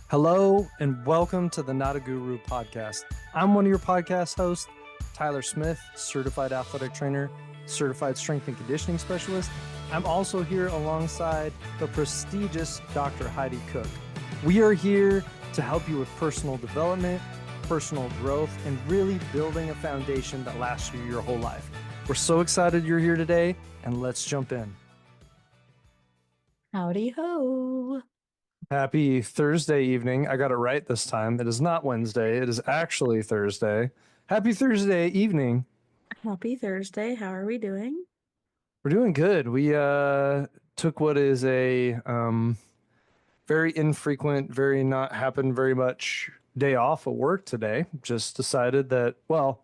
Hello and welcome to the Not a Guru podcast. I'm one of your podcast hosts, Tyler Smith, certified athletic trainer, certified strength and conditioning specialist. I'm also here alongside the prestigious Dr. Heidi Cook. We are here to help you with personal development, personal growth, and really building a foundation that lasts you your whole life. We're so excited you're here today, and let's jump in. Howdy ho. Happy Thursday evening. I got it right this time. It is not Wednesday. It is actually Thursday. Happy Thursday evening. Happy Thursday. How are we doing? We're doing good. We took what is a very infrequent, very not happen very much day off at work today. Just decided that, well,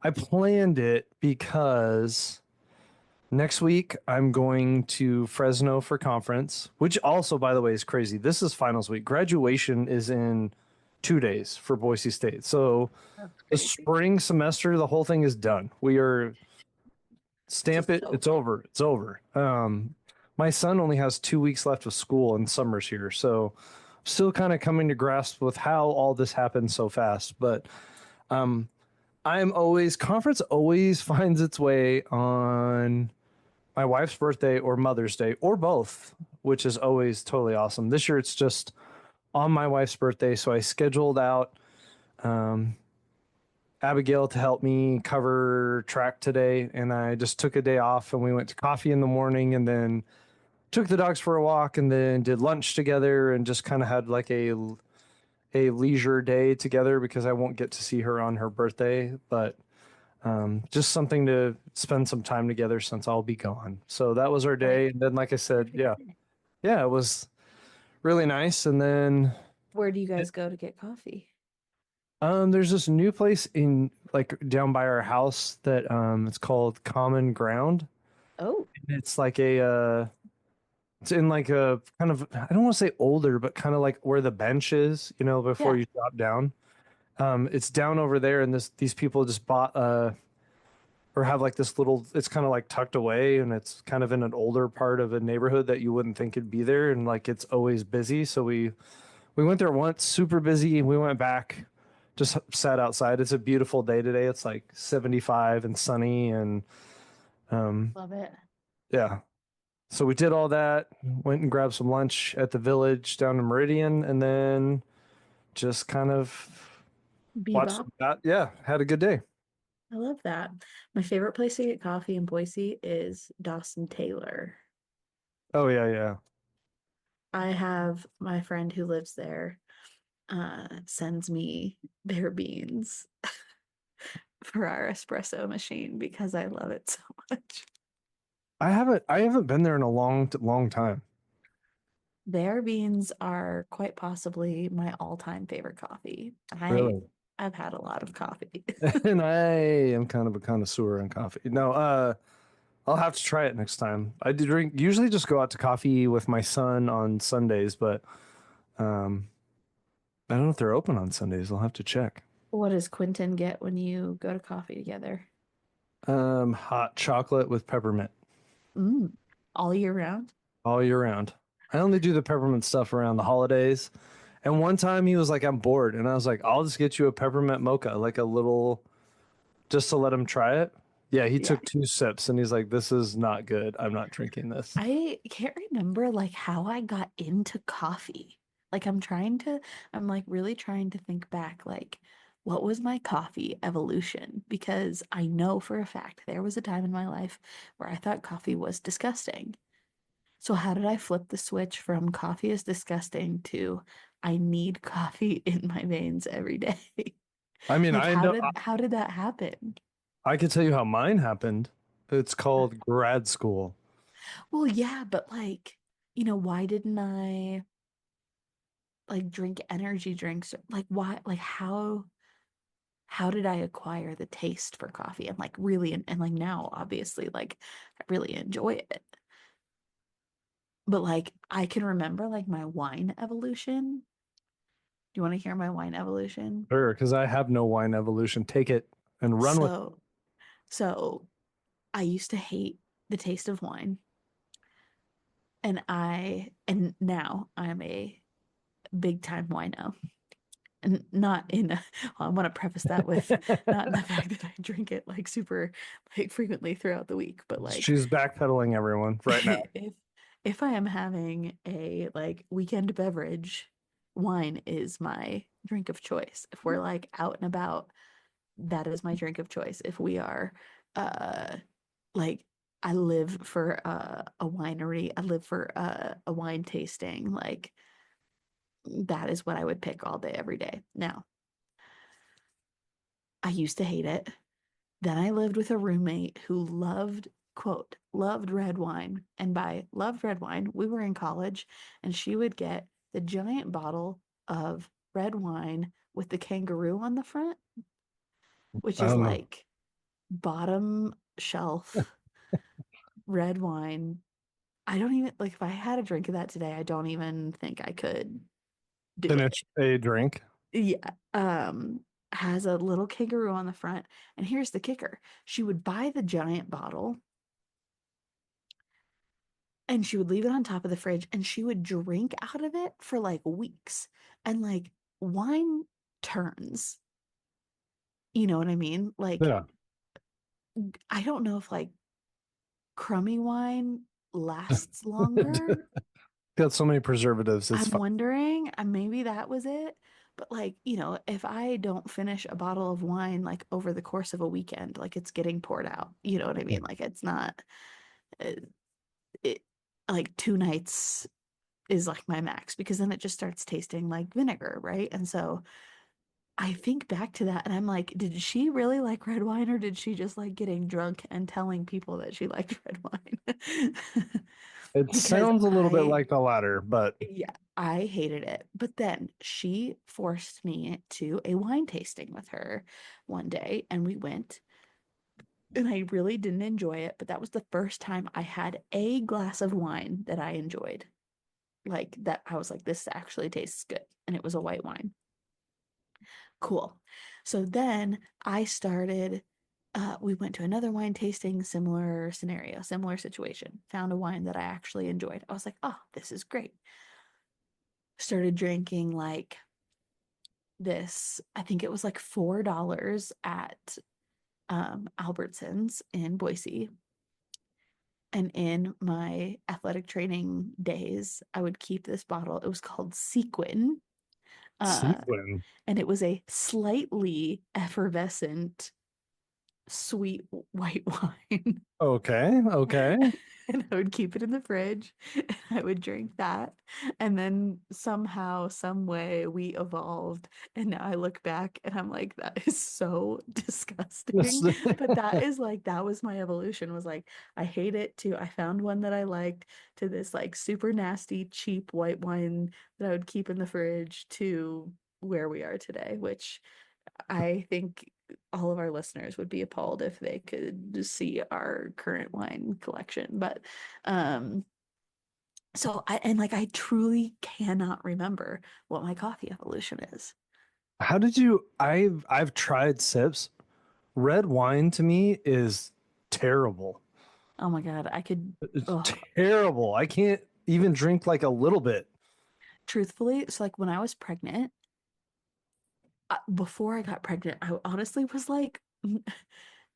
I planned it because next week I'm going to Fresno for conference, which also, by the way, is crazy. This is finals week. Graduation is in 2 days for Boise State. So That's the crazy. spring semester, the whole thing is done. We are stamp Just it. It's over. It's over. My son only has 2 weeks left of school and summer's here. So still kind of coming to grasp with how all this happened so fast. But I'm always, conference always finds its way on my wife's birthday or Mother's Day or both, which is always totally awesome. This year it's just on my wife's birthday, so I scheduled out Abigail to help me cover track today, and I just took a day off and we went to coffee in the morning and then took the dogs for a walk and then did lunch together and just kind of had like a leisure day together because I won't get to see her on her birthday, but just something to spend some time together since I'll be gone. So that was our Right. day. And then, like I said, Perfect yeah, day. yeah, it was really nice. And then Where do you guys go to get coffee? there's this new place in like down by our house that it's called Common Ground. Oh, It's like it's in like a kind of, I don't want to say older, but kind of like where the bench is, before yeah. you drop down. It's down over there, and these people just bought or have like this little, it's kind of like tucked away and it's kind of in an older part of a neighborhood that you wouldn't think it'd be there, and like it's always busy. So we went there once, super busy, and we went back, just sat outside. It's a beautiful day today. It's like 75 and sunny, and Love it. yeah. So we did all that, went and grabbed some lunch at the village down in Meridian, and then just kind of watched Bebop. some that. Yeah, had a good day. I love that. My favorite place to get coffee in Boise is Dawson Taylor. Oh yeah, yeah. I have my friend who lives there sends me their beans for our espresso machine because I love it so much. I haven't been there in a long time. Their beans are quite possibly my all-time favorite coffee. Really. I've had a lot of coffee. And I am kind of a connoisseur in coffee. No, I'll have to try it next time. I do drink usually just go out to coffee with my son on Sundays, but um I don't know if they're open on Sundays. I'll have to check. What does Quentin get when you go to coffee together? Hot chocolate with peppermint Mm, all year round? all year round. I only do the peppermint stuff around the holidays. And one time he was like, I'm bored. And I was like, I'll just get you a peppermint mocha, like a little, just to let him try it. Yeah, he Yeah. took 2 sips and he's like, this is not good. I'm not drinking this. I can't remember like how I got into coffee. Like I'm like really trying to think back, like what was my coffee evolution? Because I know for a fact there was a time in my life where I thought coffee was disgusting. So how did I flip the switch from coffee is disgusting to I need coffee in my veins every day? I mean, Like I know how did that happen? I could tell you how mine happened. It's called grad school. Well, yeah, but like, why didn't I like drink energy drinks? Like why like how did I acquire the taste for coffee and like really and like now obviously like I really enjoy it. But like I can remember like my wine evolution. Do you want to hear my wine evolution? Sure, because I have no wine evolution. Take it and run with it. So So I used to hate the taste of wine, and now I'm a big time wino. And not in I want to preface that with not in the fact that I drink it like super like frequently throughout the week, but like She's backpedaling everyone right now. if I am having a like weekend beverage, wine is my drink of choice. If we're like out and about, that is my drink of choice. If we are uh like I live for a winery, I live for a wine tasting, like that is what I would pick all day every day. Now, I used to hate it. Then I lived with a roommate who loved, quote, loved red wine. And by loved red wine, we were in college and she would get the giant bottle of red wine with the kangaroo on the front, which I is don't know. like bottom shelf red wine. I don't even like if I had a drink of that today, I don't even think I could do it. Finish a drink. Yeah. Has a little kangaroo on the front. And here's the kicker. She would buy the giant bottle and she would leave it on top of the fridge and she would drink out of it for like weeks. And like wine turns, you know what I mean? Like Yeah. I don't know if like crummy wine lasts longer. Got so many preservatives. It's I'm fine. wondering, maybe that was it. But like, if I don't finish a bottle of wine like over the course of a weekend, like it's getting poured out. You know what I mean? Like it's not it, it like 2 nights is like my max because then it just starts tasting like vinegar, right? And so I think back to that and I'm like, did she really like red wine or did she just like getting drunk and telling people that she liked red wine? It Because sounds a little bit like the latter, but yeah, I hated it. But then she forced me to a wine tasting with her one day and we went and I really didn't enjoy it, but that was the first time I had a glass of wine that I enjoyed. Like that I was like, this actually tastes good. And it was a white wine. Cool. So then I started, we went to another wine tasting, similar scenario, similar situation. Found a wine that I actually enjoyed. I was like, oh, this is great. Started drinking like this, I think it was like $4 at Albertsons in Boise. And in my athletic training days, I would keep this bottle. It was called Sequin. Uh, sequin. and it was a slightly effervescent sweet white wine. Okay, okay. And I would keep it in the fridge and I would drink that. And then somehow, some way we evolved. And now I look back and I'm like, that is so This, disgusting. But that is like, that was my evolution was like, I hate it too. I found one that I liked to this like super nasty, cheap white wine that I would keep in the fridge to where we are today, which I think all of our listeners would be appalled if they could see our current wine collection. But um and like I truly cannot remember what my coffee evolution is. how did you? I've tried sips. Red wine to me is terrible. Oh my God, I could It's oh terrible. I can't even drink like a little bit. truthfully, so like when I was pregnant, before I got pregnant, I honestly was like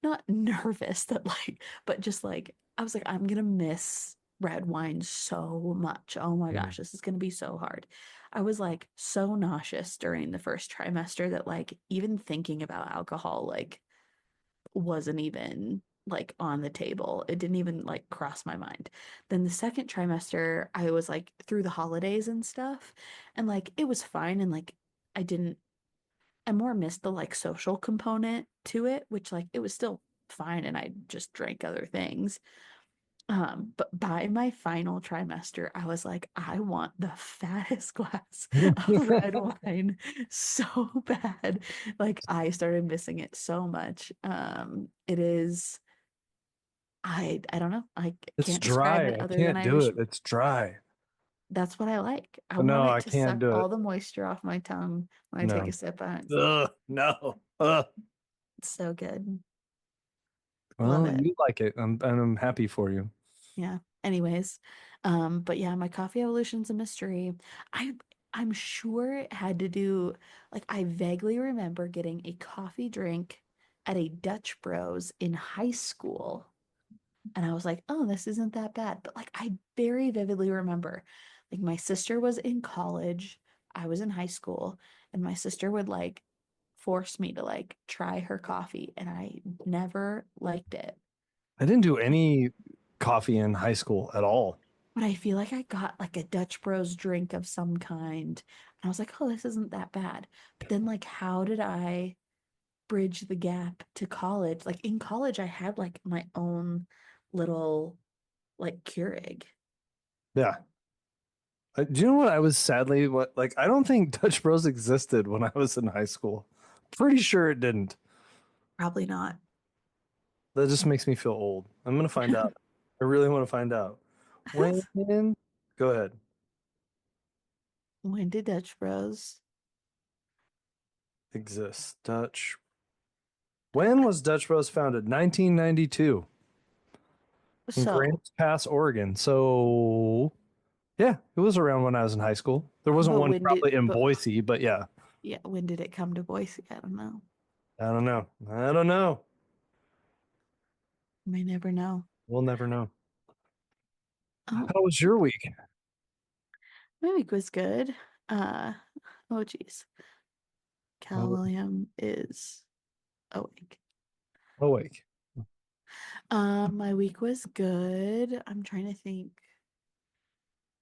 not nervous that like, but just like I was like, I'm gonna miss red wine so much. Oh my Mm. gosh, this is gonna be so hard. I was like so nauseous during the first trimester that like even thinking about alcohol like wasn't even like on the table. It didn't even like cross my mind. Then the second trimester, I was like through the holidays and stuff, and like it was fine and like I didn't I more missed the like social component to it, which like it was still fine and I just drank other things. But by my final trimester, I was like, I want the fattest glass of red wine so bad. Like I started missing it so much. It is I don't know. I It's can't describe dry. it I other than can't I do wish it. It's dry. that's what I like. I want No, it I to can't suck do it. all the moisture off my tongue when I take a No. sip on it. Ugh, no. Ugh. It's so good. Love Well, it. you like it. I'm happy for you. Yeah. Anyways, but yeah, my coffee evolution's a mystery. I I'm sure it had to do, like, I vaguely remember getting a coffee drink at a Dutch Bros in high school. And I was like, oh, this isn't that bad. But like, I very vividly remember, like, my sister was in college, I was in high school, and my sister would like force me to like try her coffee, and I never liked it. I didn't do any coffee in high school at all. But I feel like I got like a Dutch Bros drink of some kind. And I was like, oh, this isn't that bad. But then, like, how did I bridge the gap to college? Like, in college, I had like my own little like Keurig. Yeah. Do you know what I was sadly what like I don't think Dutch Bros existed when I was in high school. Pretty sure it didn't. Probably not. That just makes me feel old. I'm gonna find out. I really want to find out. When go ahead. When did Dutch Bros? Exists. Dutch. When was Dutch Bros founded? 1992 in So, Grants Pass, Oregon. So yeah, it was around when I was in high school. There wasn't but one when did, probably in but Boise, but yeah. yeah, when did it come to Boise? I don't know. I don't know. I don't know. You may never know. We'll never know. Oh, How was your week? my week was good. Uh, oh geez. Cal Oh, William is awake. awake. My week was good. I'm trying to think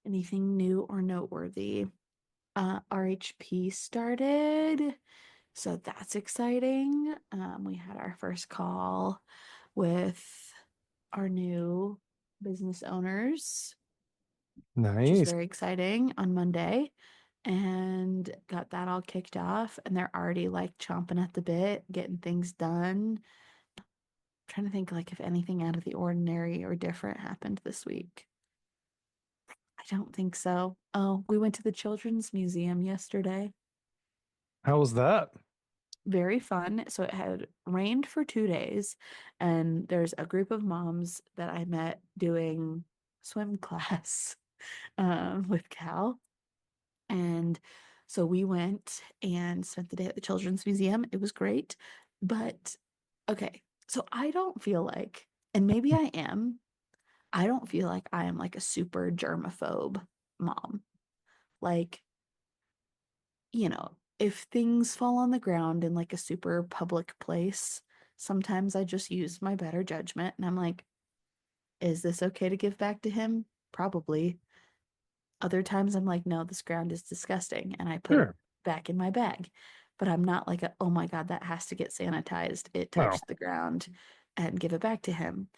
anything new or noteworthy. RHP started, so that's exciting. We had our first call with our new business owners, which is Nice. very exciting on Monday, and got that all kicked off. And they're already like chomping at the bit, getting things done. Trying to think like if anything out of the ordinary or different happened this week. I don't think so. Oh, we went to the Children's Museum yesterday. How was that? Very fun. So it had rained for 2 days, and there's a group of moms that I met doing swim class with Cal. And so we went and spent the day at the Children's Museum. It was great. But okay, so I don't feel like, and maybe I am, I don't feel like I am like a super germaphobe mom. Like, if things fall on the ground in like a super public place, sometimes I just use my better judgment and I'm like, is this okay to give back to him? Probably. Other times I'm like, no, this ground is disgusting and I put it Sure. back in my bag. But I'm not like, oh my God, that has to get sanitized. It Wow. touched the ground and give it back to him.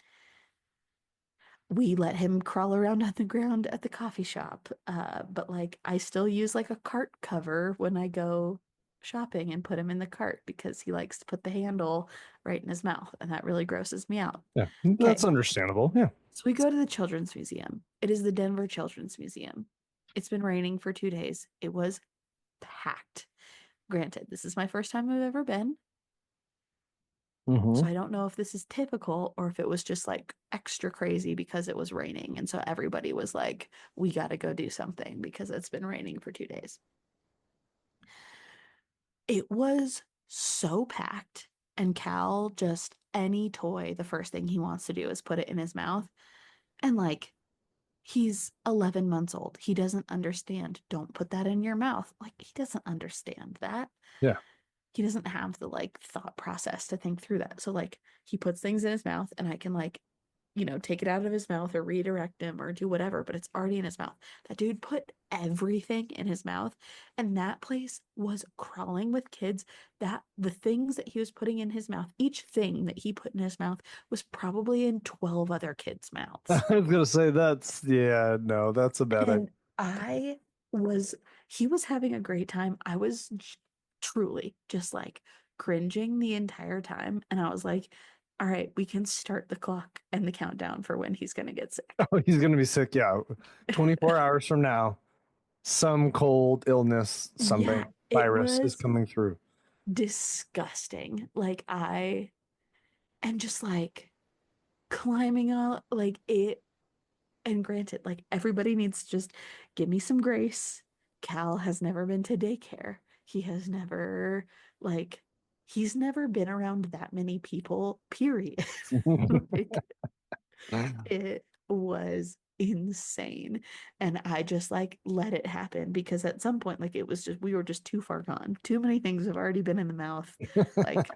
We let him crawl around on the ground at the coffee shop. But like I still use like a cart cover when I go shopping and put him in the cart because he likes to put the handle right in his mouth, and that really grosses me out. Yeah, Okay, that's understandable. Yeah. so we go to the Children's Museum. It is the Denver Children's Museum. It's been raining for 2 days. It was packed. Granted, this is my first time I've ever been. So Hmm. I don't know if this is typical or if it was just like extra crazy because it was raining. And so everybody was like, we got to go do something because it's been raining for 2 days. It was so packed. And Cal, just any toy, the first thing he wants to do is put it in his mouth. And like, he's 11 months old. He doesn't understand. Don't put that in your mouth. Like, he doesn't understand that. Yeah. He doesn't have the like thought process to think through that. So like he puts things in his mouth and I can like, take it out of his mouth or redirect him or do whatever, but it's already in his mouth. That dude put everything in his mouth, and that place was crawling with kids. That the things that he was putting in his mouth, each thing that he put in his mouth was probably in 12 other kids' I mouths. was gonna say that's yeah, no, that's a bad idea. And I was, he was having a great time. I was truly just like cringing the entire time. And I was like, all right, we can start the clock and the countdown for when he's going to get sick. Oh, he's gonna be sick. Yeah. 24 hours from now, some cold illness, something Yeah, it virus is was coming through. disgusting. Like, I am just like climbing all like it. And granted, like everybody needs to just give me some grace Cal has never been to daycare. He has never, like, he's never been around that many people, period. Like, it was insane. And I just like let it happen because at some point, like, it was just, we were just too far gone. Too many things have already been in the mouth. Like,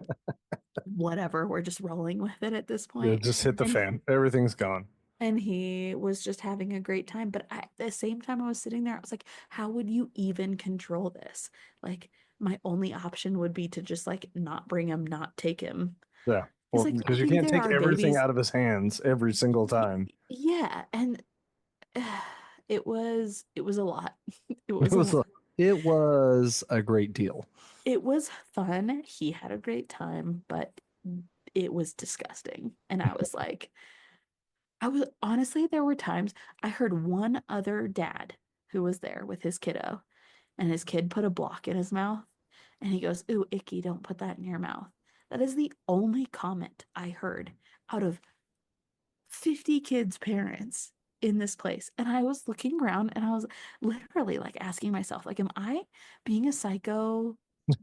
whatever, we're just rolling with it at this Yeah, point. just hit the And fan. Everything's gone. he was just having a great time. But at the same time, I was sitting there, I was like, how would you even control this? Like, my only option would be to just like not bring him, not take him. Yeah. He's Well, like, because oh, you maybe can't there take are everything babies. out of his hands every single time. Yeah. And it was a lot. It It was a was lot. it was a great deal. It was fun. He had a great time, but it was disgusting. And I was like, I was honestly, there were times I heard one other dad who was there with his kiddo, and his kid put a block in his mouth, and he goes, "Ooh, icky, don't put that in your mouth." That is the only comment I heard out of 50 kids' parents in this place. And I was looking around and I was literally like asking myself, like, am I being a psycho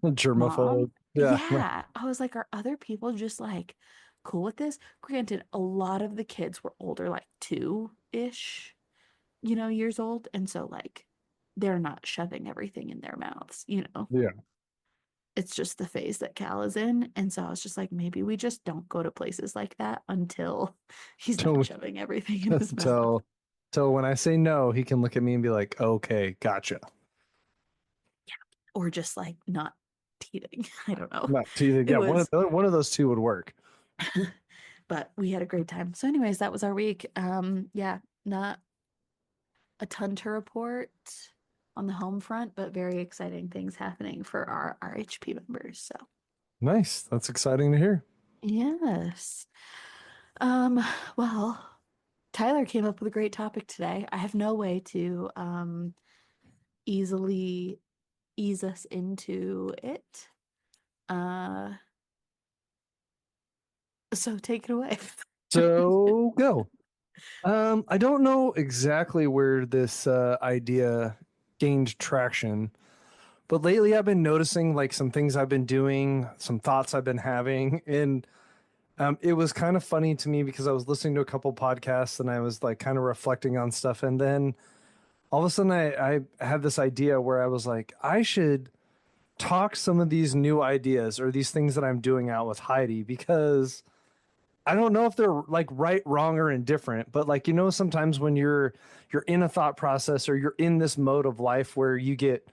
Germaphobe. mom? Yeah. Yeah. I was like, are other people just like cool with this? Granted, a lot of the kids were older, like two-ish, years old. And so like they're not shoving everything in their mouths. Yeah. It's just the phase that Cal is in. And so I was just like, maybe we just don't go to places like that until he's not Till shoving everything in his mouth. till till when I say no, he can look at me and be like, "Okay, gotcha." Or just like not teething. I don't know. Not teasing. It Yeah, was, one of those two would work. but we had a great time. So, anyways, that was our week. Yeah, not a ton to report on the home front, but very exciting things happening for our RHP members. So, Nice. That's exciting to hear. yes. Um, well, Tyler came up with a great topic today. I have no way to easily ease us into it. Uh, so take it away. So go. I don't know exactly where this idea gained traction, but lately I've been noticing like some things I've been doing, some thoughts I've been having, and it was kind of funny to me because I was listening to a couple podcasts and I was like kind of reflecting on stuff, and then all of a sudden I had this idea where I was like, I should talk some of these new ideas or these things that I'm doing out with Heidi because I don't know if they're like right, wrong, or indifferent, but like sometimes when you're in a thought process or you're in this mode of life where you get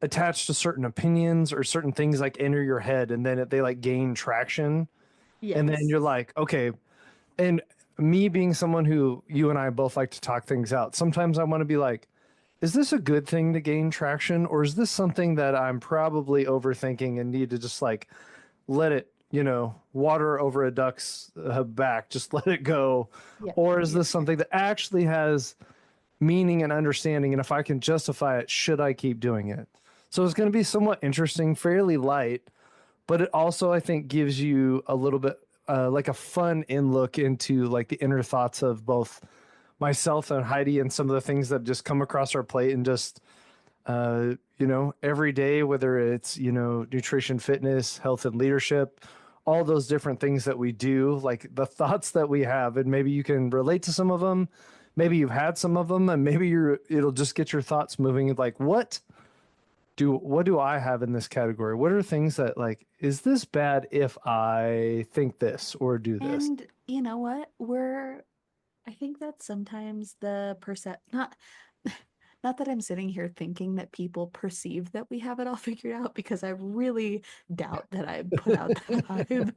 attached to certain opinions or certain things like enter your head and then they like gain traction and then Yes. you're like, okay, and me being someone who you and I both like to talk things out, sometimes I want to be like, is this a good thing to gain traction or is this something that I'm probably overthinking and need to just like let it, water over a duck's back, just let it go? Yep. Or is Yep. this something that actually has meaning and understanding? And if I can justify it, should I keep doing it? So it's going to be somewhat interesting, fairly light, but it also, I think, gives you a little bit like a fun in look into like the inner thoughts of both myself and Heidi and some of the things that just come across our plate and just every day, whether it's, nutrition, fitness, health, and leadership, all those different things that we do, like the thoughts that we have, and maybe you can relate to some of them. Maybe you've had some of them, and maybe it'll just get your thoughts moving. Like, what do I have in this category? What are things that like, is this bad if I think this or do this? And you know what? I think that sometimes the not not that I'm sitting here thinking that people perceive that we have it all figured out because I really doubt that I put out that vibe.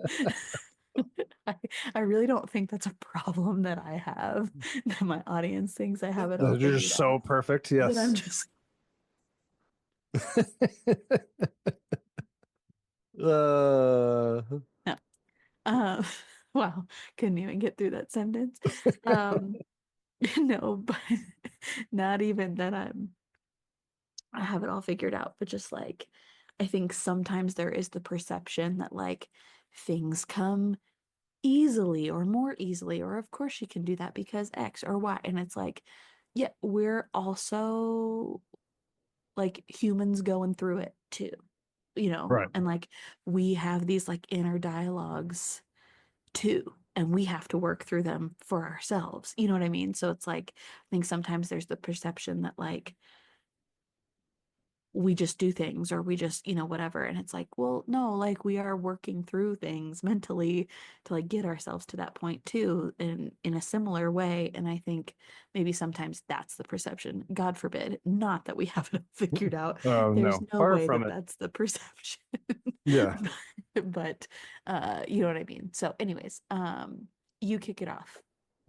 I, I really don't think that's a problem that I have, that my audience thinks I have it all You're just figured so out. perfect. That I'm Yes. just uh, no. Uh, wow, couldn't even get through that sentence. Um, no, but not even that I have it all figured out, but just like I think sometimes there is the perception that like things come easily or more easily, or of course she can do that because X or Y. And it's like, yeah, we're also like humans going through it too, Right. and like we have these like inner dialogues too, and we have to work through them for ourselves. You know what I mean? So it's like, I think sometimes there's the perception that like we just do things or we just, whatever. And it's like, well, no, like we are working through things mentally to like get ourselves to that point too, in a similar way. And I think maybe sometimes that's the perception. God forbid, not that we have it figured out. Oh There's no, no far way from that it. that's the perception. Yeah. But you know what I mean? So anyways, you kick it off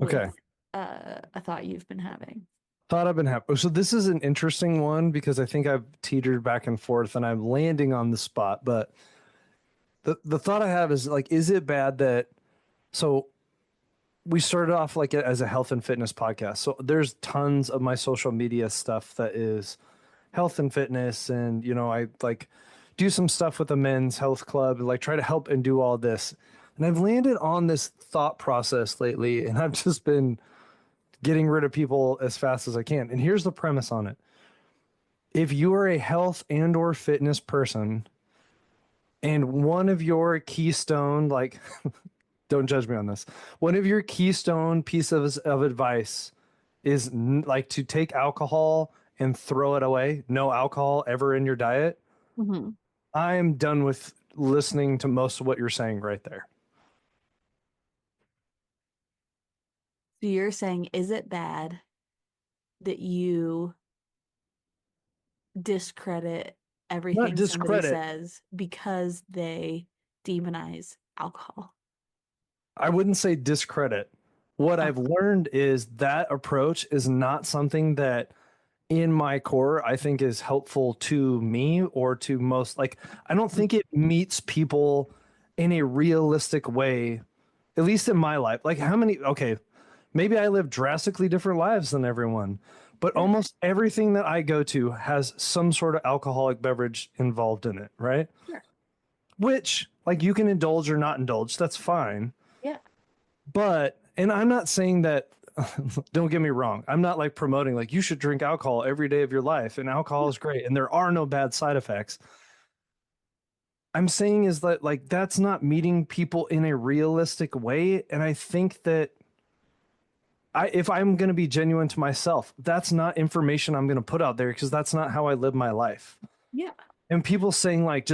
Okay. with a thought you've been having. Thought I've been happy. So this is an interesting one because I think I've teetered back and forth and I'm landing on the spot. But the thought I have is like, is it bad that so we started off like as a health and fitness podcast. So there's tons of my social media stuff that is health and fitness, and I like do some stuff with the men's health club, and like try to help and do all this. And I've landed on this thought process lately, and I've just been getting rid of people as fast as I can. And here's the premise on it. If you are a health and or fitness person and one of your keystone, like don't judge me on this, one of your keystone pieces of advice is like to take alcohol and throw it away, no alcohol ever in your diet, Mm-hmm. I'm done with listening to most of what you're saying right there. So you're saying, is it bad that you discredit Not everything somebody discredit. says because they demonize alcohol? I wouldn't say discredit. What Oh, I've learned is that approach is not something that in my core I think is helpful to me or to most, like I don't think it meets people in a realistic way, at least in my life. Like how many, okay, maybe I live drastically different lives than everyone, but sure, almost everything that I go to has some sort of alcoholic beverage involved in it, right? sure. Which like you can indulge or not indulge, that's fine. Yeah, But, and I'm not saying that, don't get me wrong. I'm not like promoting like you should drink alcohol every day of your life and alcohol yeah, is great and there are no bad side effects. I'm saying is that like that's not meeting people in a realistic way. And I think that if I'm going to be genuine to myself, that's not information I'm going to put out there because that's not how I live my life. yeah, And people saying like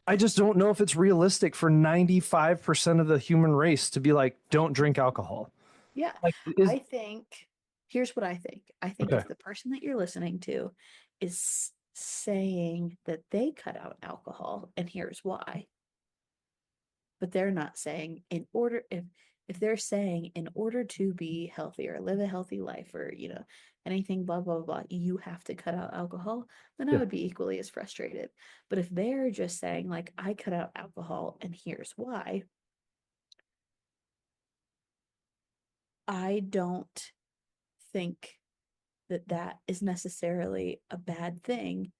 I just don't know if it's realistic for 95% of the human race to be like, don't drink alcohol. yeah. Like, is I think, here's what I think. I think okay. if the person that you're listening to is saying that they cut out alcohol, and here's why, but they're not saying in order, if they're saying in order to be healthy or live a healthy life or anything blah blah blah, you have to cut out alcohol, then I Yeah. would be equally as frustrated. But if they're just saying like, I cut out alcohol and here's why, I don't think that that is necessarily a bad thing.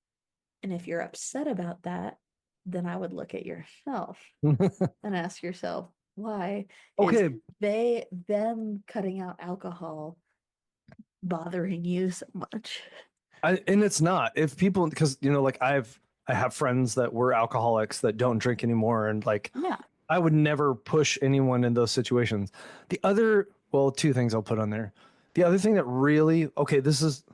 And if you're upset about that, then I would look at yourself and ask yourself, why is Okay. them cutting out alcohol bothering you so much? And it's not if people, because like I have friends that were alcoholics that don't drink anymore, and like Yeah. I would never push anyone in those situations. The other, well, two things I'll put on there. The other thing that really, okay, this is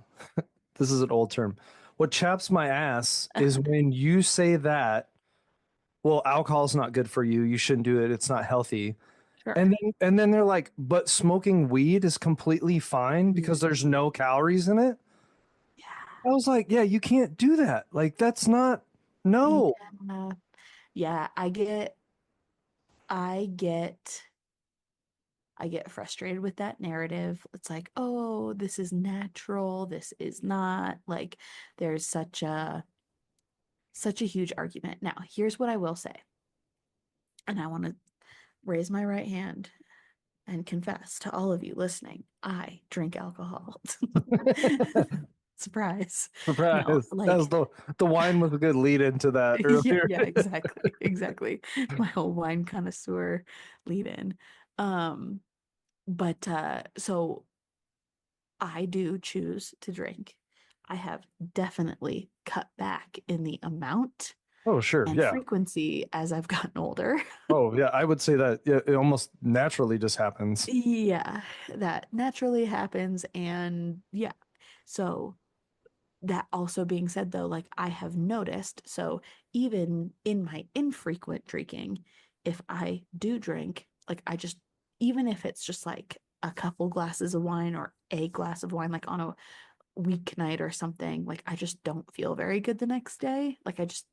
an old term. What chaps my ass is when you say that, well, alcohol's not good for you. You shouldn't do it. It's not healthy. Sure. And then they're like, but smoking weed is completely fine because Mm. there's no calories in it. I Yeah. was like, yeah, you can't do that. Like, that's not, no. Yeah. Yeah, I get I get frustrated with that narrative. It's like, oh, this is natural, this is not. Like there's such a huge argument. Now, here's what I will say. And I want to raise my right hand and confess to all of you listening, I drink alcohol. Surprise. No, Surprise. That was like, the wine was a good lead into that yeah, earlier. yeah, exactly, exactly. My whole wine connoisseur lead in. Um, but so I do choose to drink. I have definitely cut back in the amount Oh, sure. and Yeah. frequency as I've gotten older. Oh, yeah. I would say that, yeah, it almost naturally just happens. Yeah, that naturally happens. And yeah, so that also being said, though, like I have noticed, so even in my infrequent drinking, if I do drink, like I just, even if it's just like a couple glasses of wine or a glass of wine, like on a weeknight or something, like I just don't feel very good the next day. Like I just,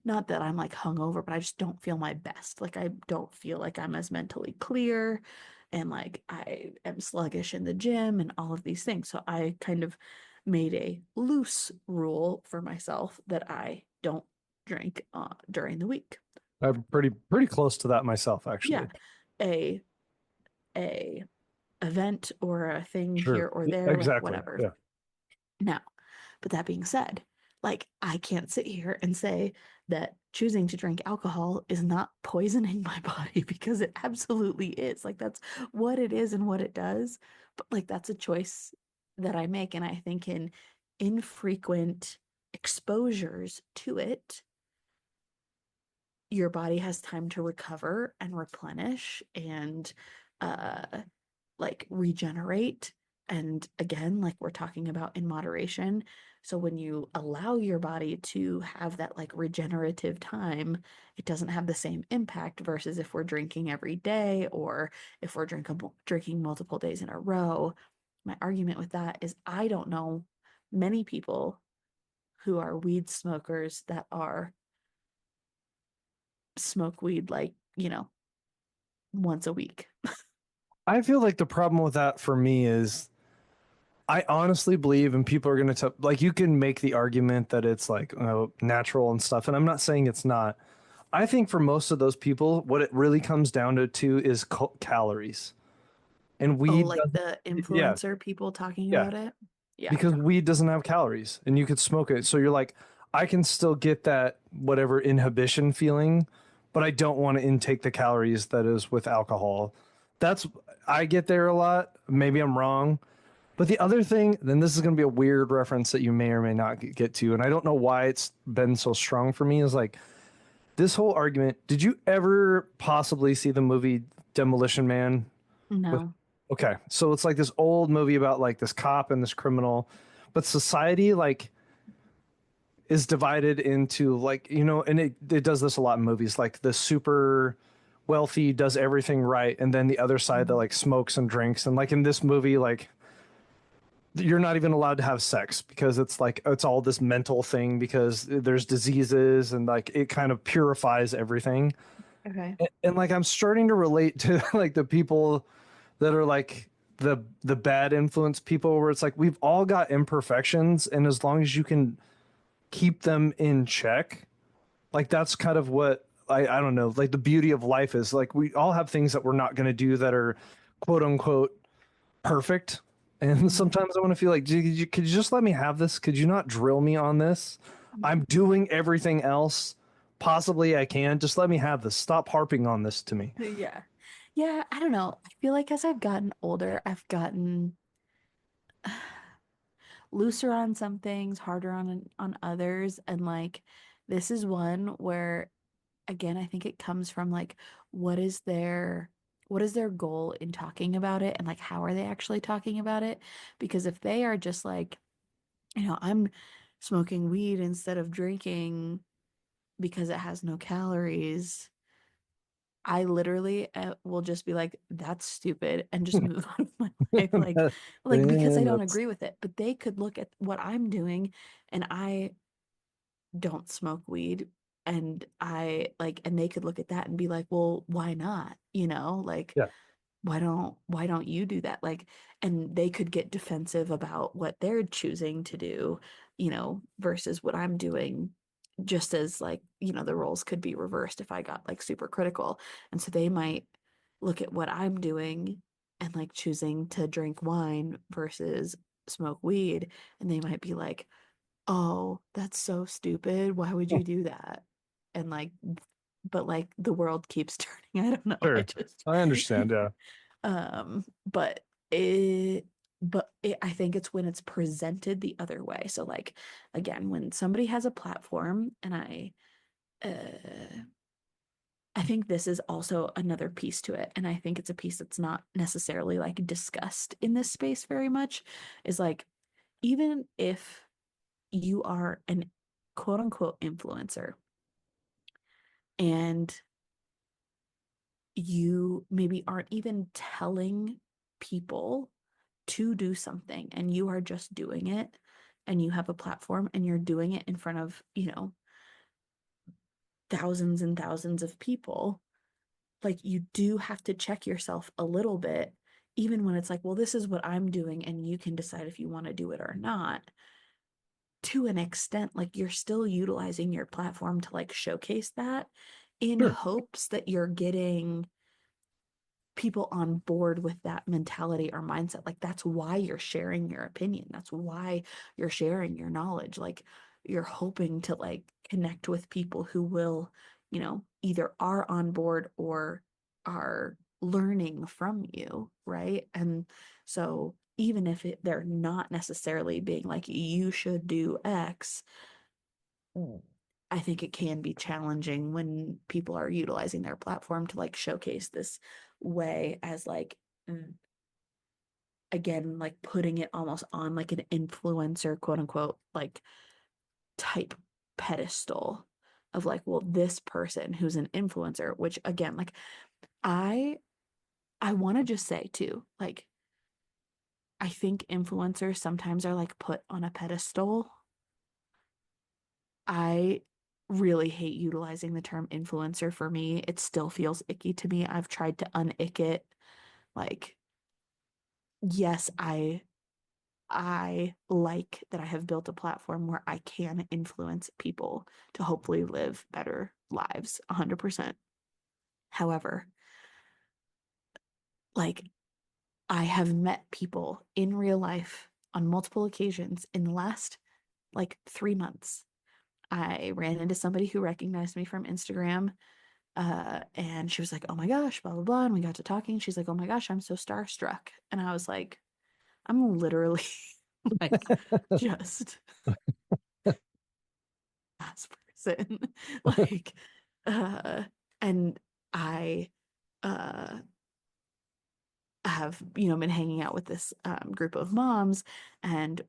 not that I'm like hungover, but I just don't feel my best. Like I don't feel like I'm as mentally clear and like I am sluggish in the gym and all of these things. So I kind of made a loose rule for myself that I don't drink during the week. I'm pretty close to that myself, Yeah, actually. a a event or a thing Sure. here or there, like Exactly. whatever. Yeah. Now, but that being said, like I can't sit here and say that choosing to drink alcohol is not poisoning my body because it absolutely is. Like that's what it is and what it does. But like that's a choice that I make. And I think in infrequent exposures to it, your body has time to recover and replenish and uh like regenerate. And again, like we're talking about in moderation. So when you allow your body to have that like regenerative time, it doesn't have the same impact versus if we're drinking every day or if we're drinking multiple days in a row. My argument with that is I don't know many people who are weed smokers that are smoke weed like, once a week. I feel like the problem with that for me is I honestly believe, and people are going to tell, like, you can make the argument that it's like natural and stuff. And I'm not saying it's not. I think for most of those people, what it really comes down to is calories. And Oh, weed like doesn't, the yeah, influencer people talking yeah, about it? Yeah. because weed doesn't have calories and you could smoke it. So you're like, I can still get that whatever inhibition feeling, but I don't want to intake the calories that is with alcohol. That's, I get there a lot. Maybe I'm wrong. But the other thing, then this is going to be a weird reference that you may or may not get to, and I don't know why it's been so strong for me, is like this whole argument. Did you ever possibly see the movie Demolition Man? With No. okay, so it's like this old movie about like this cop and this criminal, but society like is divided into like and it does this a lot in movies. Like the super wealthy does everything right, and then the other side that Mhm. like smokes and drinks, and like in this movie, like you're not even allowed to have sex because it's like it's all this mental thing because there's diseases and like it kind of purifies everything. Okay. And like I'm starting to relate to like the people that are like the bad influence people where it's like we've all got imperfections and as long as you can keep them in check, like that's kind of what I don't know, like the beauty of life is like we all have things that we're not going to do that are quote unquote perfect. And Mhm. sometimes I want to feel like, could you just let me have this? Could you not drill me on this? I'm doing everything else possibly I can. Just let me have this. Stop harping on this to me. Yeah. Yeah, I don't know. I feel like as I've gotten older, I've gotten looser on some things, harder on others, and like this is one where again, I think it comes from like what is their what is their goal in talking about it and like how are they actually talking about it? Because if they are just like, I'm smoking weed instead of drinking because it has no calories, I literally will just be like, that's stupid and just move on with my life. Like because I And don't that's agree with it. But they could look at what I'm doing and I don't smoke weed and and they could look at that and be like, well, why not? Like yeah. why don't you do that? Like, and they could get defensive about what they're choosing to do, versus what I'm doing, just as like, the roles could be reversed if I got like super critical. And so they might look at what I'm doing and like choosing to drink wine versus smoke weed, and they might be like, oh, that's so stupid. Why would you do that? And like, but like the world keeps turning. I don't know. I Sure. just I understand. Yeah. but it but I think it's when it's presented the other way. So like again, when somebody has a platform, and I think this is also another piece to it, and I think it's a piece that's not necessarily like discussed in this space very much, is like even if you are an quote unquote influencer and you maybe aren't even telling people to do something, and you are just doing it, and you have a platform and you're doing it in front of, thousands and thousands of people, like you do have to check yourself a little bit, even when it's like, well, this is what I'm doing and you can decide if you want to do it or not. To an extent, like you're still utilizing your platform to like showcase that in Sure. hopes that you're getting people on board with that mentality or mindset. Like that's why you're sharing your opinion. That's why you're sharing your knowledge. Like you're hoping to like connect with people who will, either are on board or are learning from you, right? And so even if they're not necessarily being like you should do X, I think it can be challenging when people are utilizing their platform to like showcase this way as like, again, like putting it almost on like an influencer, quote unquote, like type pedestal of like, well, this person who's an influencer, which again, like I I want to just say too, like I think influencers sometimes are like put on a pedestal. I really hate utilizing the term influencer for me. It still feels icky to me. I've tried to unick it. Like, yes, I like that I have built a platform where I can influence people to hopefully live better lives 100%. However, like I have met people in real life on multiple occasions in the last like 3 months. I ran into somebody who recognized me from Instagram. And she was like, oh my gosh, blah, blah, blah. And we got to talking. She's like, oh my gosh, I'm so starstruck. And I was like, I'm literally like just ass person. Like, uh, and I uh have, been hanging out with this group of moms, and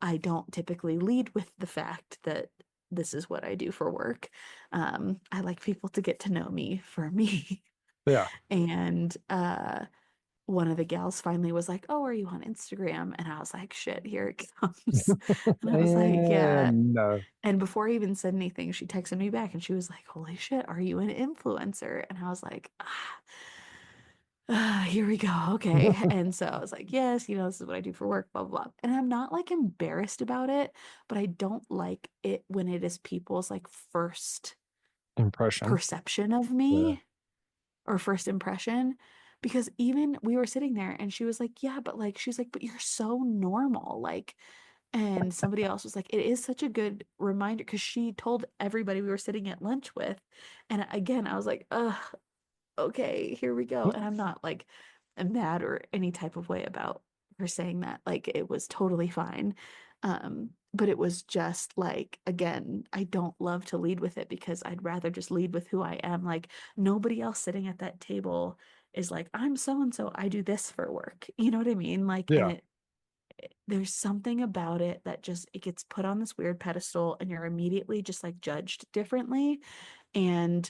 I don't typically lead with the fact that this is what I do for work. I like people to get to know me for me. Yeah. And one of the gals finally was like, oh, are you on Instagram? And I was like, shit, here it comes. And I was like, yeah. And And before I even said anything, she texted me back and she was like, holy shit, are you an influencer? And I was like, here we go. Okay. And so I was like, yes, this is what I do for work, blah, blah, blah. And I'm not like embarrassed about it, but I don't like it when it is people's like first impression. perception of Yeah. me or first impression. Because even we were sitting there and she was like, yeah, but like, she's like, but you're so normal. Like, and somebody else was like, it is such a good reminder because she told everybody we were sitting at lunch with. And again, I was like, ugh, okay, here we go. And I'm not like mad or any type of way about her saying that. Like it was totally fine. But it was just like, again, I don't love to lead with it because I'd rather just lead with who I am. Like nobody else sitting at that table is like, I'm so and so, I do this for work. You know what I mean? Like, and Yeah. there's something about it that just it gets put on this weird pedestal and you're immediately just like judged differently. And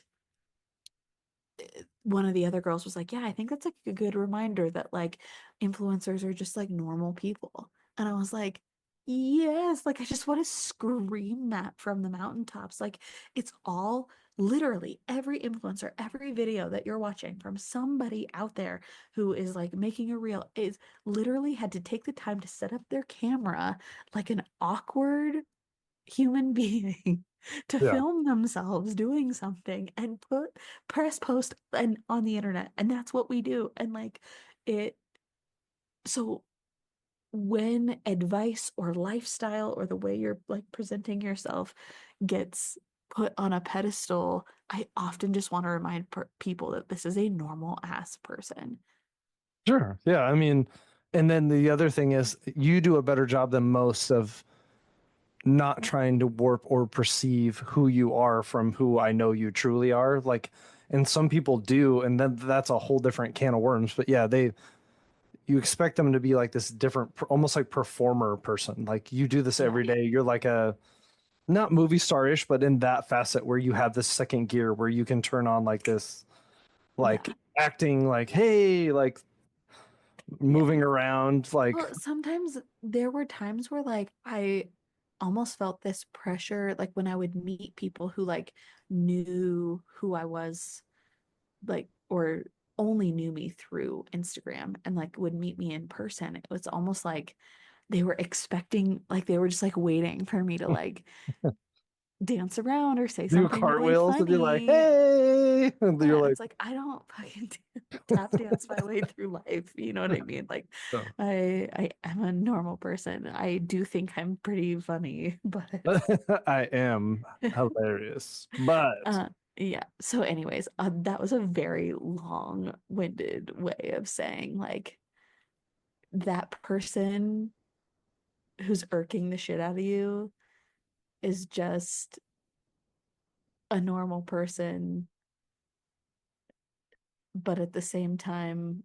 one of the other girls was like, yeah, I think that's like a good reminder that like influencers are just like normal people. And I was like, yes, like I just want to scream that from the mountaintops. Like it's all literally every influencer, every video that you're watching from somebody out there who is like making a reel is literally had to take the time to set up their camera like an awkward human being to Yeah. film themselves doing something and put press post and on the internet, and that's what we do. And like it, so when advice or lifestyle or the way you're like presenting yourself gets put on a pedestal, I often just want to remind people that this is a normal ass person. Sure. Yeah. I mean, And then the other thing is you do a better job than most of not trying to warp or perceive who you are from who I know you truly are. Like, and some people do, and then that's a whole different can of worms. But yeah, you expect them to be like this different, almost like performer person. Like you do this every Right. day. You're like a not movie star-ish, but in that facet where you have this second gear where you can turn on like this, like Yeah. acting, like hey, like Yeah. moving around, like Well, sometimes there were times where like I almost felt this pressure, like when I would meet people who like knew who I was, like, or only knew me through Instagram and like would meet me in person. It was almost like they were expecting, like they were just like waiting for me to like dance around or say do something really cartwheels to be like funny. hey, and you're Yeah, and like it's like I don't fucking tap dance my way through life. You know what I mean? Like oh. I am a normal person. I do think I'm pretty funny, but I am hilarious, but uh yeah. So anyways, that was a very long-winded way of saying like that person who's irking the shit out of you is just a normal person, but at the same time,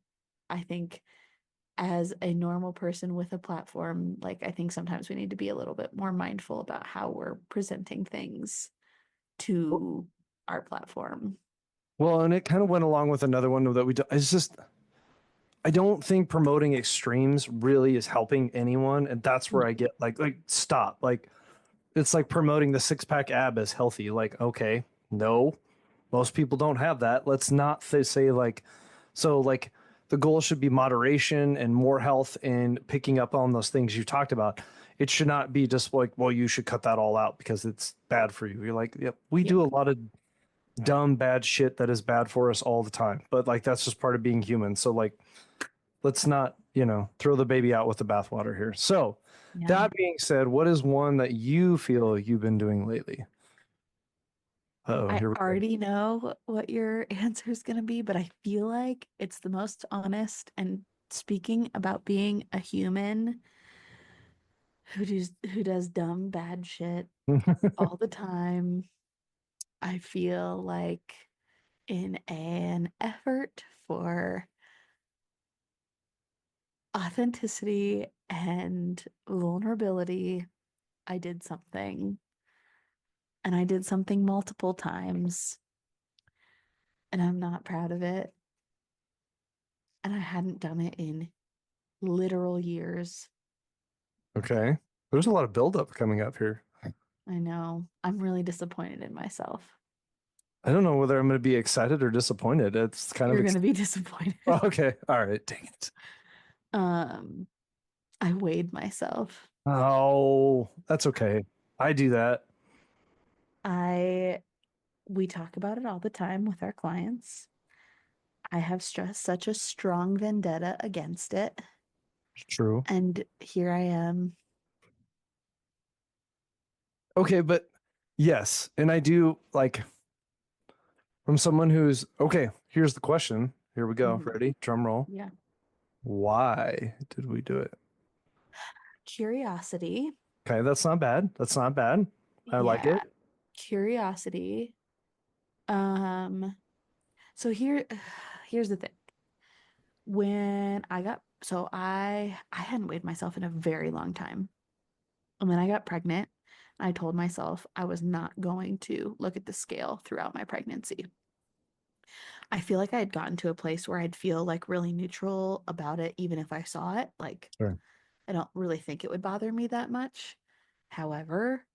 I think as a normal person with a platform, like I think sometimes we need to be a little bit more mindful about how we're presenting things to our platform. well, and it kind of went along with another one that we do. It's just I don't think promoting extremes really is helping anyone, and that's where No. I get like stop. Like it's like promoting the six pack ab as healthy. Like okay, no, most people don't have that. Let's not say like so like the goal should be moderation and more health and picking up on those things you talked about. It should not be just like, well, you should cut that all out because it's bad for you. You're like, yep, we do a Yep. lot of dumb, bad shit that is bad for us all the time. But like that's just part of being human. So like let's not, throw the baby out with the bathwater here. So Yeah. that being said, what is one that you feel you've been doing lately? Oh, I here we go. already know what your answer is going to be, but I feel like it's the most honest and speaking about being a human who does dumb bad shit all the time. I feel like in an effort for authenticity and vulnerability, I did something and I did something multiple times and I'm not proud of it. And I hadn't done it in literal years. Okay. There's a lot of buildup coming up here. I know. I'm really disappointed in myself. I don't know whether I'm going to be excited or disappointed. It's kind of You're going to be disappointed. oh, okay. All right. Dang it. Um, I weighed myself. Oh, that's okay. I do that. I we talk about it all the time with our clients. I have stressed such a strong vendetta against it. True. And here I am. Okay, but yes, and I do like from someone who's okay. Here's the question. Here we go. Mhm. Ready? Drum roll. Yeah. Why did we do it? Curiosity. Okay, that's not bad. That's not bad. I like Yeah. it. Curiosity. Um, so here's the thing. When I got so I hadn't weighed myself in a very long time. And then I got pregnant. I told myself I was not going to look at the scale throughout my pregnancy. I feel like I had gotten to a place where I'd feel like really neutral about it, even if I saw it. Like, Sure. I don't really think it would bother me that much. However,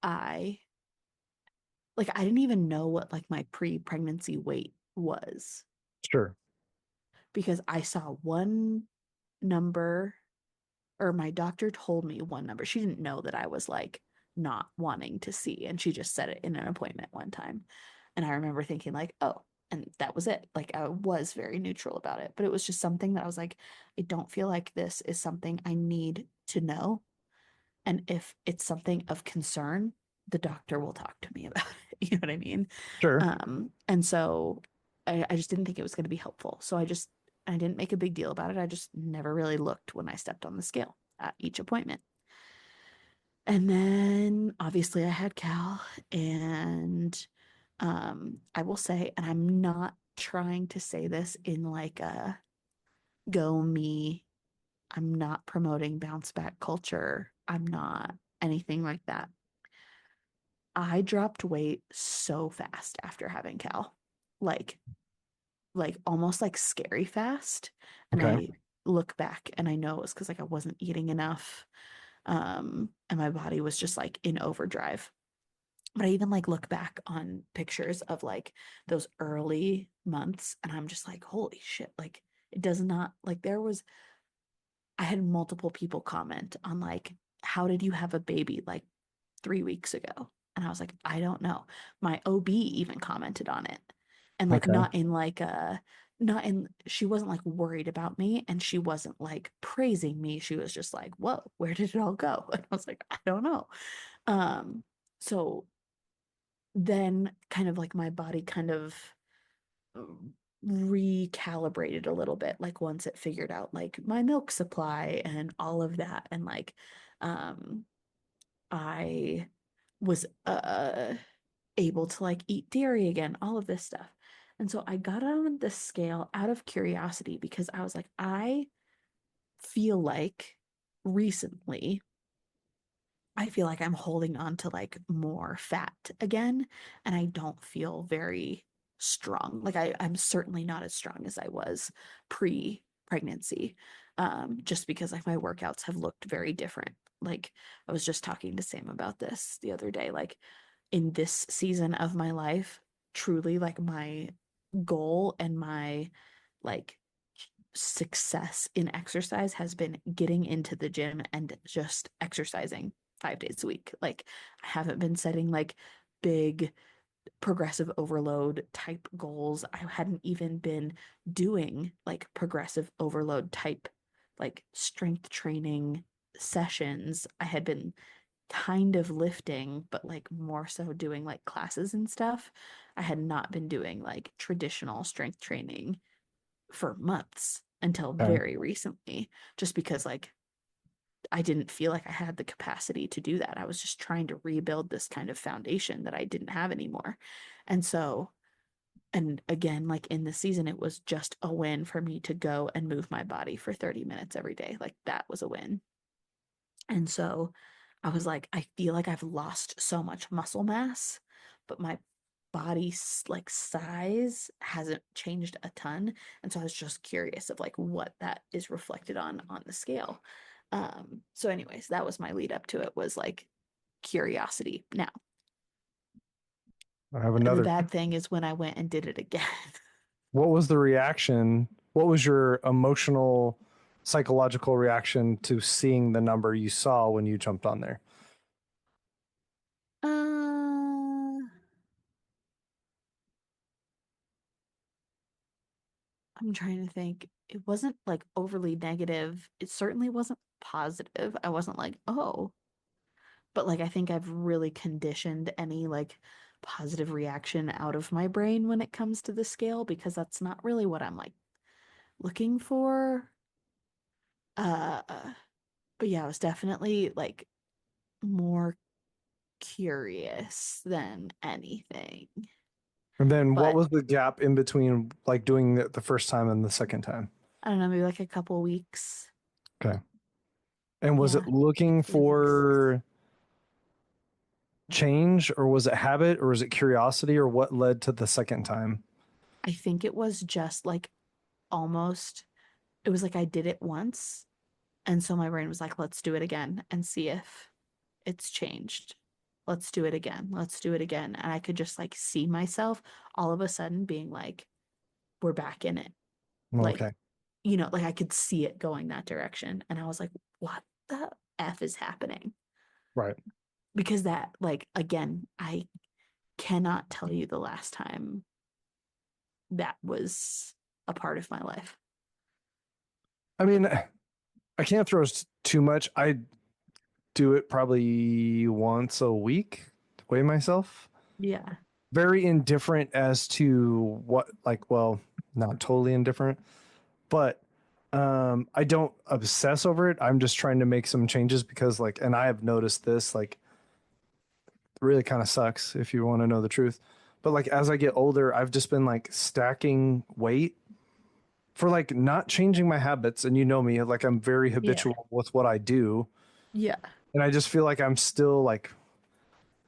I I didn't even know what like my pre-pregnancy weight was Sure. because I saw one number or my doctor told me one number. She didn't know that I was like not wanting to see, and she just said it in an appointment one time. And I remember thinking like, oh, and that was it. Like I was very neutral about it, but it was just something that I was like, I don't feel like this is something I need to know. And if it's something of concern, the doctor will talk to me about it. You know what I mean? Sure. And so I just didn't think it was going to be helpful. So I just I didn't make a big deal about it. I just never really looked when I stepped on the scale at each appointment. And then obviously I had Cal, and I will say, and I'm not trying to say this in like a go me, I'm not promoting bounce back culture. I'm not anything like that. I dropped weight so fast after having Cal. Like almost like scary fast. And Okay. I look back and I know it was because like I wasn't eating enough. And my body was just like in overdrive. But I even like look back on pictures of like those early months and I'm just like, holy shit, like it does not like there was I had multiple people comment on like, how did you have a baby like 3 weeks ago? And I was like, I don't know. My OB even commented on it. And like Okay. not in she wasn't like worried about me and she wasn't like praising me. She was just like, whoa, where did it all go? And I was like, I don't know. Um, so then kind of like my body kind of recalibrated a little bit like once it figured out like my milk supply and all of that and like um I was able to like eat dairy again, all of this stuff. And so I got on the scale out of curiosity because I was like, I feel like recently I feel like I'm holding on to like more fat again, and I don't feel very strong. Like I'm certainly not as strong as I was pre-pregnancy, just because like my workouts have looked very different. Like I was just talking to Sam about this the other day. Like in this season of my life, truly like my goal and my like success in exercise has been getting into the gym and just exercising 5 days a week. Like I haven't been setting like big progressive overload type goals. I hadn't even been doing like progressive overload type like strength training sessions. I had been kind of lifting, but like more so doing like classes and stuff. I had not been doing like traditional strength training for months until Okay. very recently, just because like I didn't feel like I had the capacity to do that. I was just trying to rebuild this kind of foundation that I didn't have anymore. And so, and again, like in the season, it was just a win for me to go and move my body for 30 minutes every day. Like that was a win. And so I was like, I feel like I've lost so much muscle mass, but my body's like size hasn't changed a ton. And so I was just curious of like what that is reflected on the scale. So anyways, that was my lead up to it was like curiosity. Now, I have the another. bad thing is when I went and did it again. What was the reaction? What was your emotional, psychological reaction to seeing the number you saw when you jumped on there? uh, I'm trying to think. It wasn't like overly negative. It certainly wasn't positive. I wasn't like, oh, but like I think I've really conditioned any like positive reaction out of my brain when it comes to the scale because that's not really what I'm like looking for. Uh, but yeah, I was definitely like more curious than anything. And then what But was the gap in between like doing it the first time and the second time? I don't know, maybe like a couple weeks. Okay. And was it Yeah, looking 3 weeks. for change or was it habit or was it curiosity or what led to the second time? I think it was just like almost, it was like I did it once. And so my brain was like, let's do it again and see if it's changed. Let's do it again. Let's do it again. And I could just like see myself all of a sudden being like, we're back in it. Like, Okay. like I could see it going that direction. And I was like, what the F is happening? Right. Because that, like, again, I cannot tell you the last time that was a part of my life. I mean, I can't throw too much. I do it probably once a week to weigh myself. Yeah. Very indifferent as to what, like, well, not totally indifferent. but I don't obsess over it. I'm just trying to make some changes because like, and I have noticed this, like, really kind of sucks if you want to know the truth. But like as I get older, I've just been like stacking weight for like not changing my habits. And you know me, like I'm very Yeah. habitual with what I do. Yeah. And I just feel like I'm still like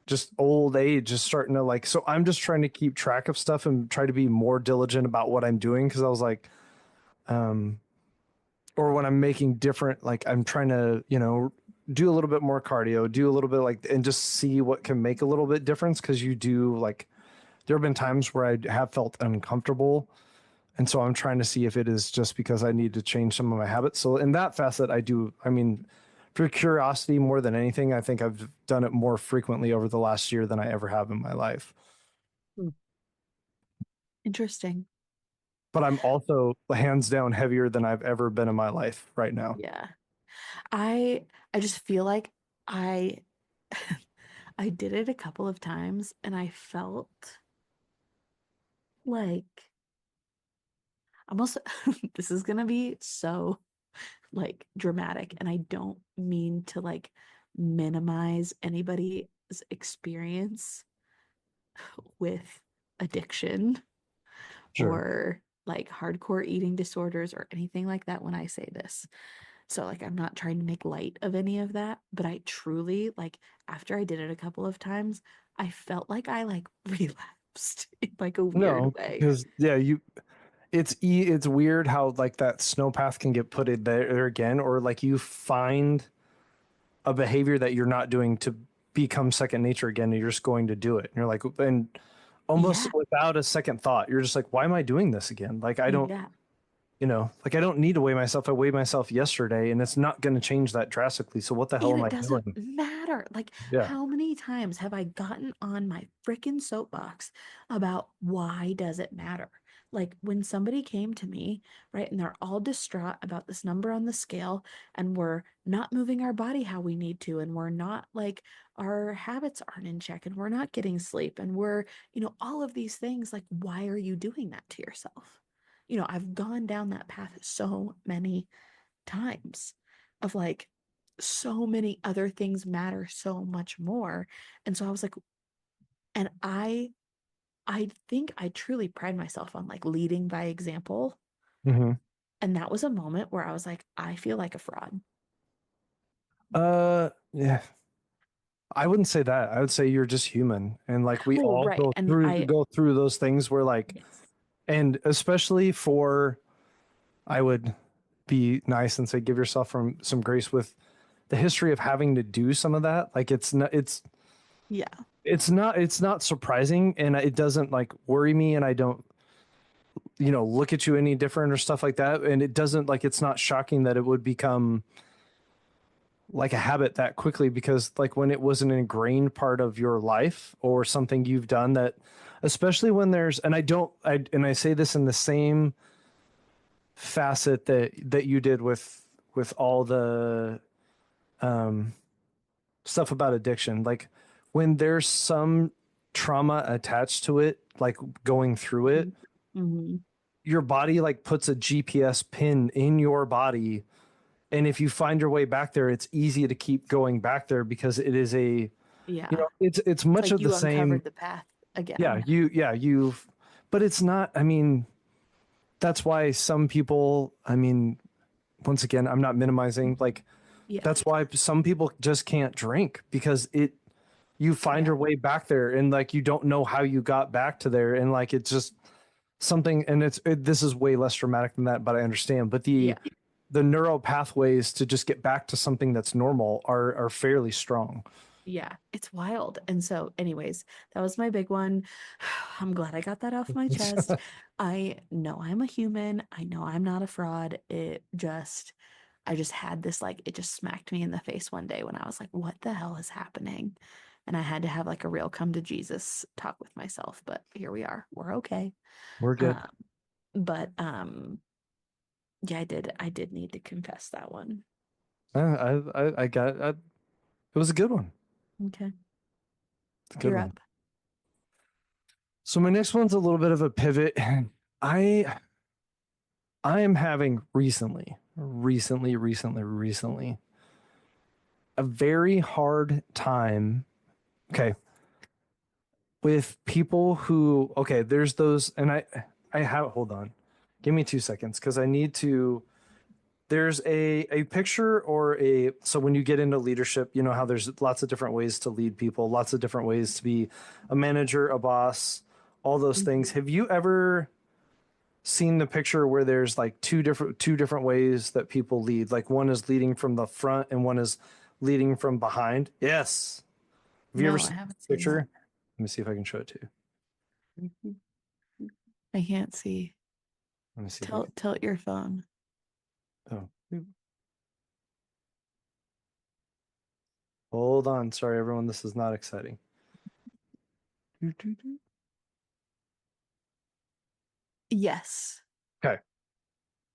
just old age is starting to like, so I'm just trying to keep track of stuff and try to be more diligent about what I'm doing. Cause I was like, or when I'm making different, like I'm trying to, do a little bit more cardio, do a little bit like, and just see what can make a little bit difference. Cause you do like, there have been times where I have felt uncomfortable. And so I'm trying to see if it is just because I need to change some of my habits. So in that facet, I do, I mean, for curiosity more than anything, I think I've done it more frequently over the last year than I ever have in my life. Hmm. Interesting. But I'm also hands down heavier than I've ever been in my life right now. Yeah. I I just feel like I I did it a couple of times and I felt like almost this is gonna be so like dramatic and I don't mean to like minimize anybody's experience with addiction Sure. or like hardcore eating disorders or anything like that when I say this. So like I'm not trying to make light of any of that, but I truly like after I did it a couple of times, I felt like I like relapsed in like a weird No, way. because yeah, it's weird how like that snow path can get put in there again, or like you find a behavior that you're not doing to become second nature again, and you're just going to do it. And you're like, and almost Yeah. without a second thought, you're just like, why am I doing this again? Like I don't, Yeah. like I don't need to weigh myself. I weighed myself yesterday, and it's not going to change that drastically. So what the hell And am it I doesn't doing? matter. Like, Yeah, how many times have I gotten on my freaking soapbox about why does it matter? Like, when somebody came to me, right, and they're all distraught about this number on the scale, and we're not moving our body how we need to, and we're not like our habits aren't in check, and we're not getting sleep, and we're, all of these things, like, why are you doing that to yourself? I've gone down that path so many times of like so many other things matter so much more. And so I was like, and I think I truly pride myself on like leading by example. hmm And that was a moment where I was like, I feel like a fraud. yeah. I wouldn't say that. I would say you're just human, and like we Well, all right. And go through those things where like, yes. and especially for, I would be nice and say give yourself some grace with the history of having to do some of that. Like Yeah. it's not surprising, and it doesn't like worry me, and I don't look at you any different or stuff like that, and it doesn't like, it's not shocking that it would become like a habit that quickly, because like when it was an ingrained part of your life or something you've done that, especially when there's, and I say this in the same facet that you did with all the stuff about addiction, like when there's some trauma attached to it, like going through it, Mm-hmm. your body like puts a GPS pin in your body, and if you find your way back there, it's easy to keep going back there because it is a, Yeah. it's It's much like of the you same. uncovered the path Yeah, again. you've, but it's not, I mean, that's why some people, I mean, once again, I'm not minimizing, like Yeah. that's why some people just can't drink because you find Yeah. your way back there, and like you don't know how you got back to there, and like it's just something, and this is way less dramatic than that, but I understand. But Yeah. the neural pathways to just get back to something that's normal are fairly strong. Yeah, it's wild. And so, anyways, that was my big one. I'm glad I got that off my chest. I know I'm a human. I know I'm not a fraud. I just had this like, it just smacked me in the face one day when I was like, what the hell is happening? And I had to have like a real come to Jesus talk with myself. But here we are. We're okay. We're good. Um, but yeah, I did need to confess that one. I got it was a good one. Okay, It's a good you're one. up. So my next one's a little bit of a pivot. I I am having recently a very hard time. Okay, with people who, okay, there's those, and I have, hold on, give me 2 seconds because I need to. There's a picture or a, so when you get into leadership, you know how there's lots of different ways to lead people, lots of different ways to be a manager, a boss, all those things. Mhm. Have you ever seen the picture where there's like two different ways that people lead? Like one is leading from the front and one is leading from behind. Yes. Have you ever No, I seen haven't the seen that. picture? Let me see if I can show it to you. Mhm. I can't see. Let me see if I can. Tilt your phone. Oh, hold on. Sorry, everyone. This is not exciting. Yes. Okay.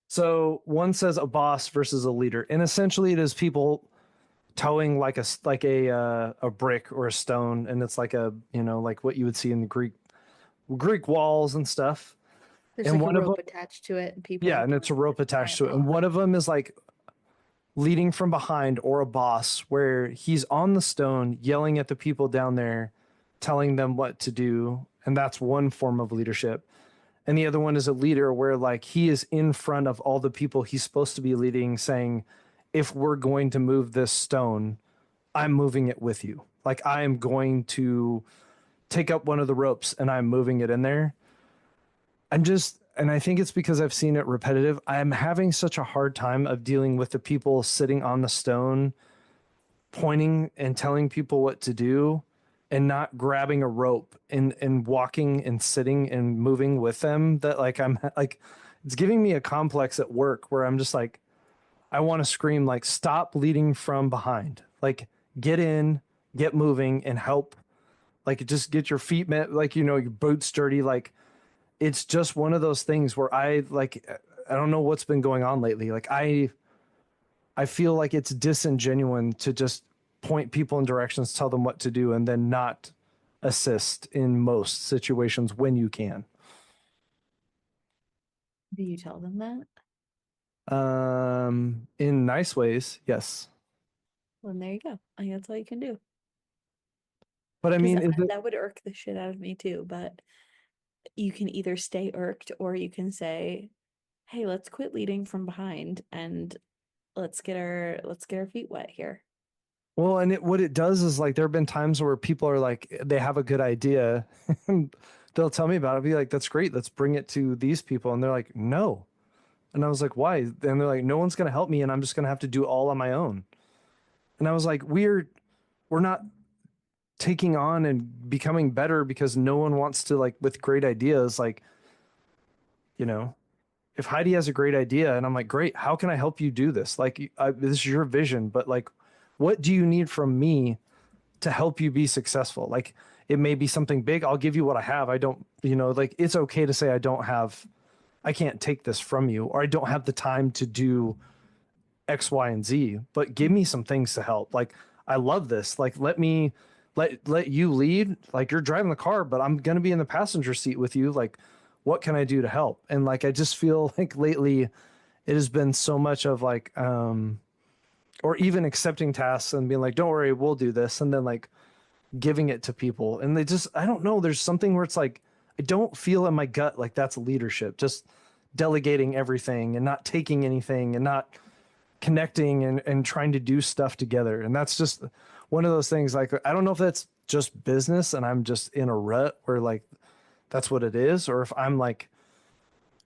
So one says a boss versus a leader, and essentially it is people towing like a brick or a stone, and it's like a, like what you would see in the Greek walls and stuff. There's And like a one of them, rope attached to it, and people yeah, are and it's pulling a it rope to try attached and to it, pull and it. one of them is like leading from behind or a boss where he's on the stone yelling at the people down there, telling them what to do, and that's one form of leadership. And the other one is a leader where like he is in front of all the people he's supposed to be leading, saying, if we're going to move this stone, I'm moving it with you. Like I am going to take up one of the ropes and I'm moving it in there. And I think it's because I've seen it repetitive. I'm having such a hard time of dealing with the people sitting on the stone, pointing and telling people what to do and not grabbing a rope and walking and sitting and moving with them. That like I'm like, it's giving me a complex at work where I'm just like, I want to scream like, stop leading from behind. Like get in, get moving and help. Like just get your feet met, like, your boots dirty. Like it's just one of those things where I don't know what's been going on lately. Like I feel like it's disingenuous to just point people in directions, tell them what to do, and then not assist in most situations when you can. Do you tell them that? In nice ways, yes. Well, then there you go. I think that's all you can do. But I Because mean, is it, that would irk the shit out of me too. But you can either stay irked or you can say, "Hey, let's quit leading from behind and let's get our feet wet here." well, and what it does is like there have been times where people are like they have a good idea, and they'll tell me about it. I'll be like, "That's great. Let's bring it to these people," and they're like, "No." And I was like, "Why?" And they're like, "No one's gonna help me, and I'm just gonna have to do all on my own." And I was like, we're not taking on and becoming better because no one wants to, like, with great ideas, like, you know if Heidi has a great idea and I'm like, great, how can I help you do this? Like, this is your vision, but like, what do you need from me to help you be successful? Like, it may be something big. I'll give you what I have. I don't, like, it's okay to say I can't take this from you, or I don't have the time to do X, Y, and Z, but give me some things to help. Like, I love this. Like, let you lead. Like, you're driving the car, but I'm gonna be in the passenger seat with you. Like, what can I do to help? And like, I just feel like lately it has been so much of like, or even accepting tasks and being like, don't worry, we'll do this, and then like giving it to people, and they just, I don't know. There's something where it's like, I don't feel in my gut like that's leadership. Just delegating everything and not taking anything and not connecting and trying to do stuff together. And that's just one of those things. Like, I don't know if that's just business and I'm just in a rut where like that's what it is, or if I'm like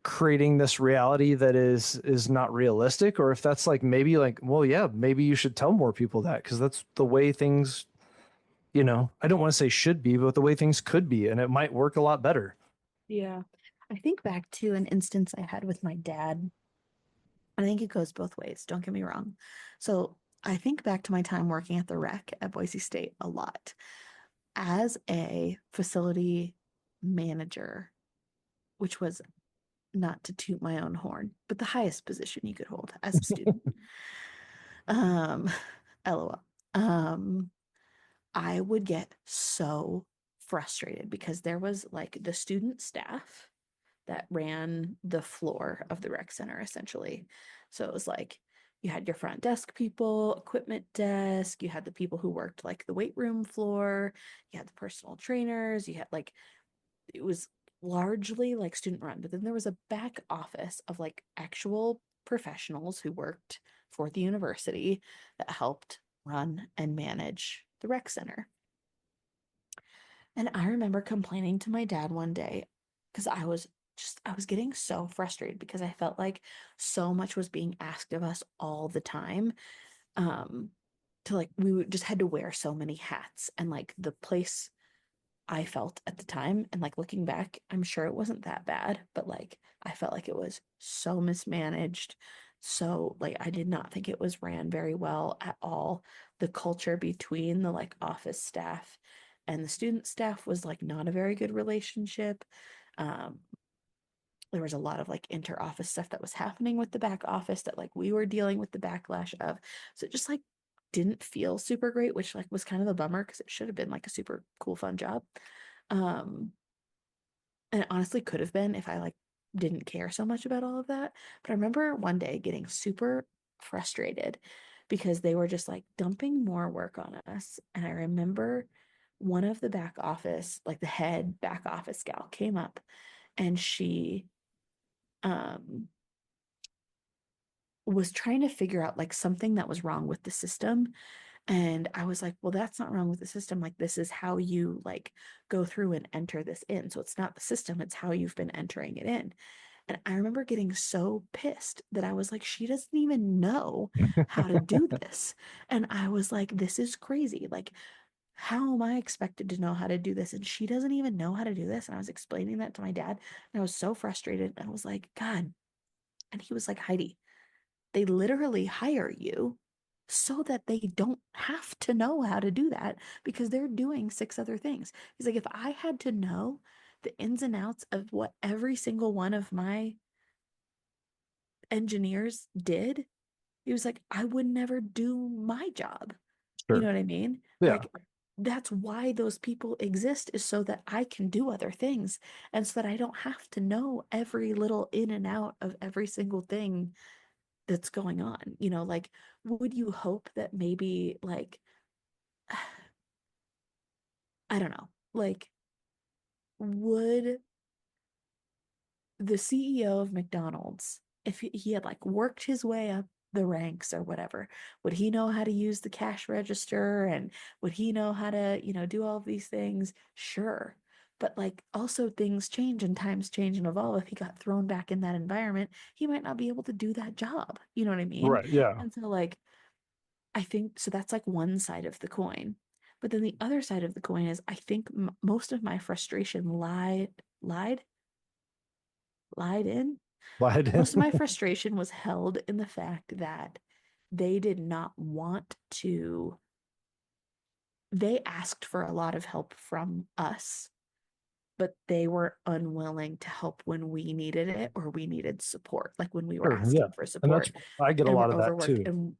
creating this reality that is not realistic, or if that's like maybe like, well, yeah, maybe you should tell more people that because that's the way things, I don't want to say should be, but the way things could be, and it might work a lot better. Yeah. I think back to an instance I had with my dad. I think it goes both ways. Don't get me wrong. So I think back to my time working at the rec at Boise State a lot. As a facility manager, which was not to toot my own horn, but the highest position you could hold as a student. Um, LOL. Um, I would get so frustrated because there was like the student staff that ran the floor of the rec center essentially. So it was like you had your front desk people, equipment desk, you had the people who worked like the weight room floor, you had the personal trainers, you had like it was largely like student run, but then there was a back office of like actual professionals who worked for the university that helped run and manage the rec center. And I remember complaining to my dad one day because I was getting so frustrated because I felt like so much was being asked of us all the time. Um, to like just had to wear so many hats and like the place I felt at the time and like looking back, I'm sure it wasn't that bad, but like I felt like it was so mismanaged. So like I did not think it was ran very well at all. The culture between the like office staff and the student staff was like not a very good relationship. Um, there was a lot of like inter-office stuff that was happening with the back office that like we were dealing with the backlash of. So it just like didn't feel super great, which like was kind of a bummer because it should have been like a super cool, fun job. Um, and it honestly could have been if I like didn't care so much about all of that. But I remember one day getting super frustrated because they were just like dumping more work on us. And I remember one of the back office, like the head back office gal came up and she um was trying to figure out like something that was wrong with the system. And I was like, well, that's not wrong with the system. Like, this is how you like go through and enter this in. So it's not the system, it's how you've been entering it in. And I remember getting so pissed that I was like, she doesn't even know how to do this. And I was like, this is crazy. Like, how am I expected to know how to do this? And she doesn't even know how to do this. And I was explaining that to my dad. And I was so frustrated. I was like, God. And he was like, Heidi, they literally hire you so that they don't have to know how to do that because they're doing six other things. He's like, if I had to know the ins and outs of what every single one of my engineers did, he was like, I would never do my job. You know Sure. what I mean? Yeah. Like, that's why those people exist is so that I can do other things and so that I don't have to know every little in and out of every single thing that's going on. Like, would you hope that maybe, like, I don't know, like, would the CEO of McDonald's, if he had like worked his way up the ranks or whatever, would he know how to use the cash register and would he know how to, do all of these things? Sure. But like also things change and times change and evolve. If he got thrown back in that environment, he might not be able to do that job. You know what I mean? Right. Yeah. And so like I think so that's like one side of the coin. But then the other side of the coin is I think most of my frustration lied lied in. Lied in. Most of my frustration was held in the fact that they did not want to, they asked for a lot of help from us, but they were unwilling to help when we needed it or we needed support, like when we were Sure. Yeah. asking for And that's, support I get a and lot were of that overworked. too.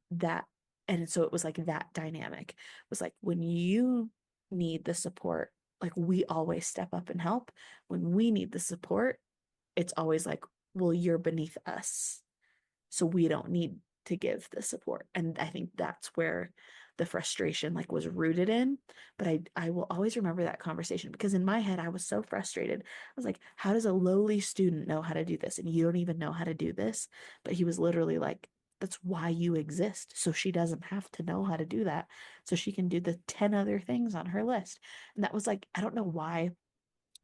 And so it was like that dynamic was like when you need the support, like we always step up and help. When we need the support, it's always like, well, you're beneath us. So we don't need to give the support. And I think that's where the frustration like was rooted in. But I will always remember that conversation because in my head I was so frustrated. I was like, how does a lowly student know how to do this? And you don't even know how to do this. But he was literally like, that's why you exist. So she doesn't have to know how to do that. So she can do the 10 other things on her list. And that was like, I don't know why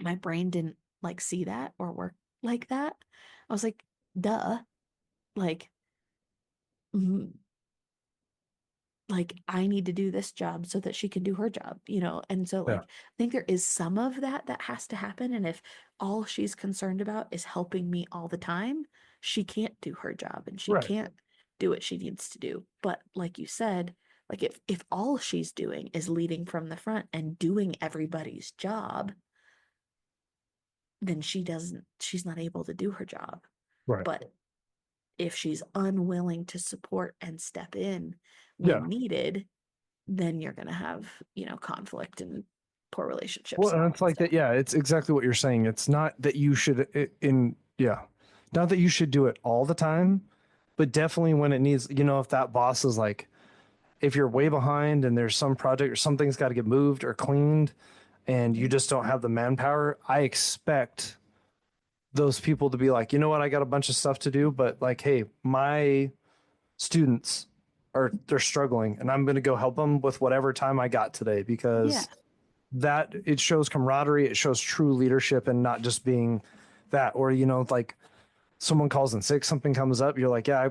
my brain didn't like see that or work like that. I was like, duh. Like, mm, like I need to do this job so that she can do her job. And so Yeah. like I think there is some of that that has to happen. And if all she's concerned about is helping me all the time, she can't do her job and she Right. can't do what she needs to do. But like you said, like if all she's doing is leading from the front and doing everybody's job, then she's not able to do her job. Right. But if she's unwilling to support and step in Yeah. when needed, then you're going to have, conflict and poor relationships Well, and and all it's that like that. stuff. Yeah, it's exactly what you're saying. It's not that you should yeah, not that you should do it all the time, but definitely when it needs, if that boss is like, if you're way behind and there's some project or something's got to get moved or cleaned and you just don't have the manpower, I expect those people to be like, you know what, I got a bunch of stuff to do, but like, hey, my students they're struggling and I'm going to go help them with whatever time I got today Yeah. because that it shows camaraderie, it shows true leadership and not just being that, or like someone calls in sick, something comes up, you're like, yeah,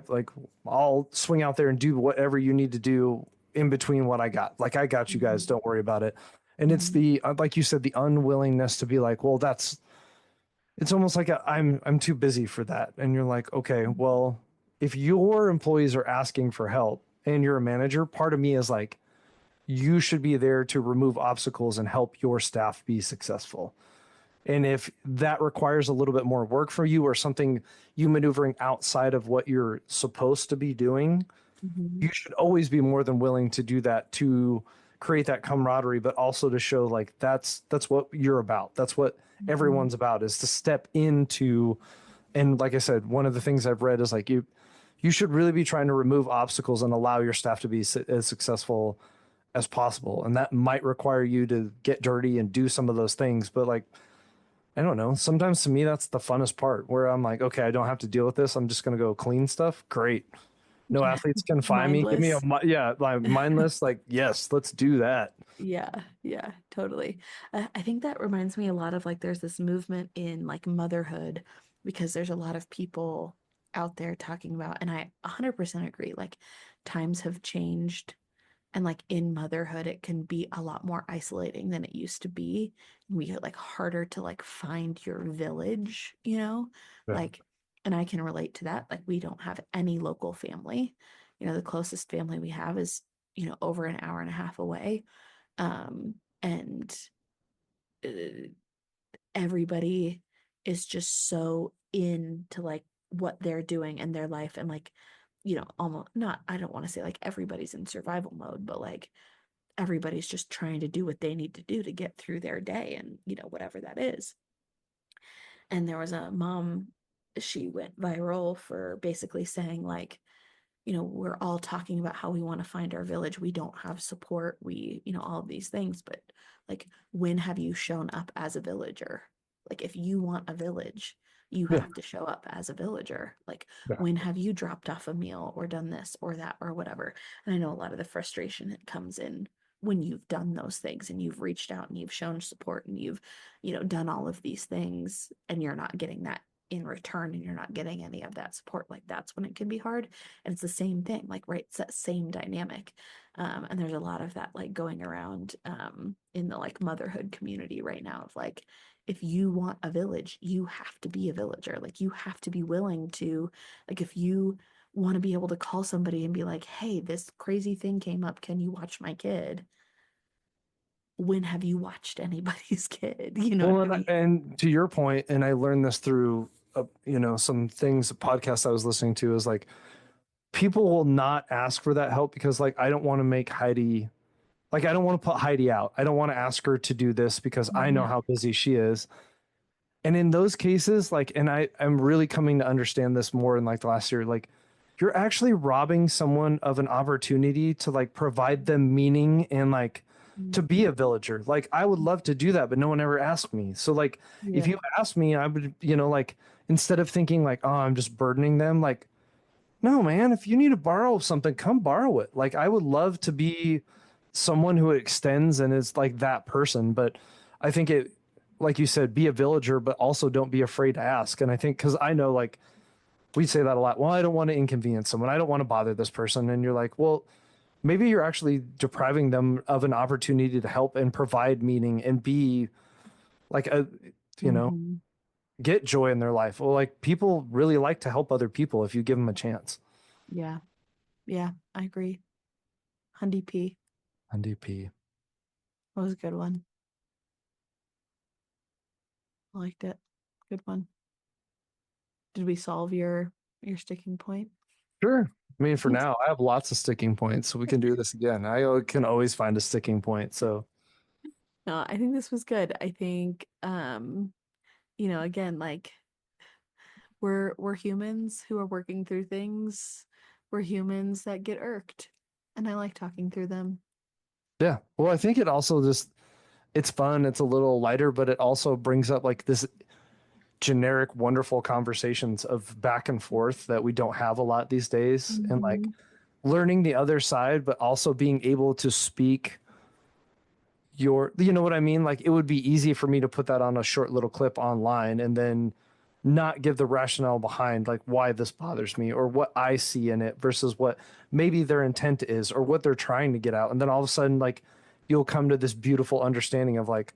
I'll swing out there and do whatever you need to do in between what I got. Like I got you guys, Mhm. don't worry about it. And it's Mhm. the like you said, the unwillingness to be like, well, it's almost like I'm too busy for that. And you're like, okay, well, if your employees are asking for help and you're a manager, part of me is like, you should be there to remove obstacles and help your staff be successful. And if that requires a little bit more work for you or something you maneuvering outside of what you're supposed to be doing, Mhm. you should always be more than willing to do that to create that camaraderie, but also to show like that's what you're about. That's what Mhm. everyone's about is to step into. And like I said, one of the things I've read is like you should really be trying to remove obstacles and allow your staff to be as successful as possible. And that might require you to get dirty and do some of those things. But like, I don't know. Sometimes to me, that's the funnest part where I'm like, okay, I don't have to deal with this. I'm just going to go clean stuff. Great. No Yeah. athletes can find me. Give me Mindless. yeah, like mindless. Like, yes, let's do that. Yeah, yeah, totally. I think that reminds me a lot of like there's this movement in like motherhood because there's a lot of people out there talking about, and I 100% agree, like times have changed and like in motherhood it can be a lot more isolating than it used to be. We get like harder to like find your village, you know? Yeah. Like, and I can relate to that. Like we don't have any local family. You know, the closest family we have is, over an hour and a half away, and uh, everybody is just so into like what they're doing in their life and like, almost not, I don't want to say like everybody's in survival mode, but like everybody's just trying to do what they need to do to get through their day and, whatever that is. And there was a mom, she went viral for basically saying like, we're all talking about how we want to find our village. We don't have support. All of these things. But like, when have you shown up as a villager? Like, if you want a village, you Yeah. have to show up as a villager. Like, Yeah. when have you dropped off a meal or done this or that or whatever? And I know a lot of the frustration that comes in when you've done those things and you've reached out and you've shown support and you've, done all of these things and you're not getting that in return and you're not getting any of that support. Like, that's when it can be hard. And it's the same thing, like, right, it's that same dynamic. And there's a lot of that like going around in the like motherhood community right now of like, if you want a village, you have to be a villager. Like you have to be willing to, like, if you want to be able to call somebody and be like, hey, this crazy thing came up, can you watch my kid? When have you watched anybody's kid? You know what Well, I mean? and to your point, and I learned this through, some things, podcasts I was listening to is like, people will not ask for that help because like, I don't want to make Heidi, like, I don't want to put Heidi out. I don't want to ask her to do this because I know Yeah. how busy she is. And in those cases, like, and I'm really coming to understand this more in like the last year, like, you're actually robbing someone of an opportunity to like provide them meaning and like to be Mhm. a villager. Like, I would love to do that, but no one ever asked me. So, like, if Yeah. you asked me, I would, like, instead of thinking like, oh, I'm just burdening them, like, no, man, if you need to borrow something, come borrow it. Like, I would love to be someone who extends and is like that person. But I think like you said, be a villager, but also don't be afraid to ask. And I think, because I know, like, we say that a lot. Well, I don't want to inconvenience someone. I don't want to bother this person. And you're like, well, maybe you're actually depriving them of an opportunity to help and provide meaning and be like you know, Mhm. get joy in their life. Well, like people really like to help other people if you give them a chance. Yeah. Yeah. I agree. Hundy P. NDP. That was a good one. I liked it. Good one. Did we solve your sticking point? Sure. I mean, for now, I have lots of sticking points, so we can do this again. I can always find a sticking point. So, No, I think this was good. I think again, like we're humans who are working through things. We're humans that get irked. And I like talking through them. Yeah. Well, I think it also just it's fun. It's a little lighter, but it also brings up like this generic, wonderful conversations of back and forth that we don't have a lot these days. And like Mhm. learning the other side, but also being able to speak you know what I mean? Like it would be easy for me to put that on a short little clip online and then not give the rationale behind like why this bothers me or what I see in it versus what maybe their intent is or what they're trying to get out. And then all of a sudden, like you'll come to this beautiful understanding of like,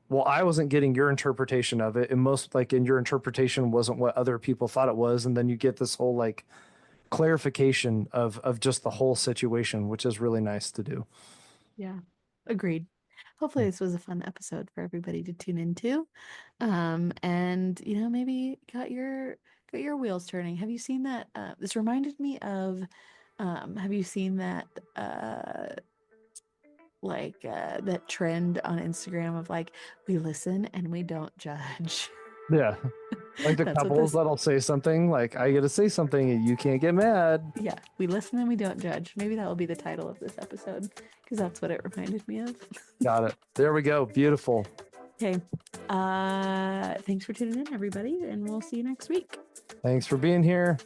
well, I wasn't getting your interpretation of it. And most like in your interpretation wasn't what other people thought it was. And then you get this whole like clarification of just the whole situation, which is really nice to do. Yeah. Agreed. Hopefully this was a fun episode for everybody to tune into. And maybe got your wheels turning. Have you seen that? This reminded me of have you seen that that trend on Instagram of like we listen and we don't judge? Yeah. Like the That's what couples this that'll say something like, I got to say something and you can't get mad. yeah, we listen and we don't judge. Maybe that will be the title of this episode because that's what it reminded me of. Got it. There we go. Beautiful. Okay. Thanks for tuning in, everybody, and we'll see you next week. Thanks for being here.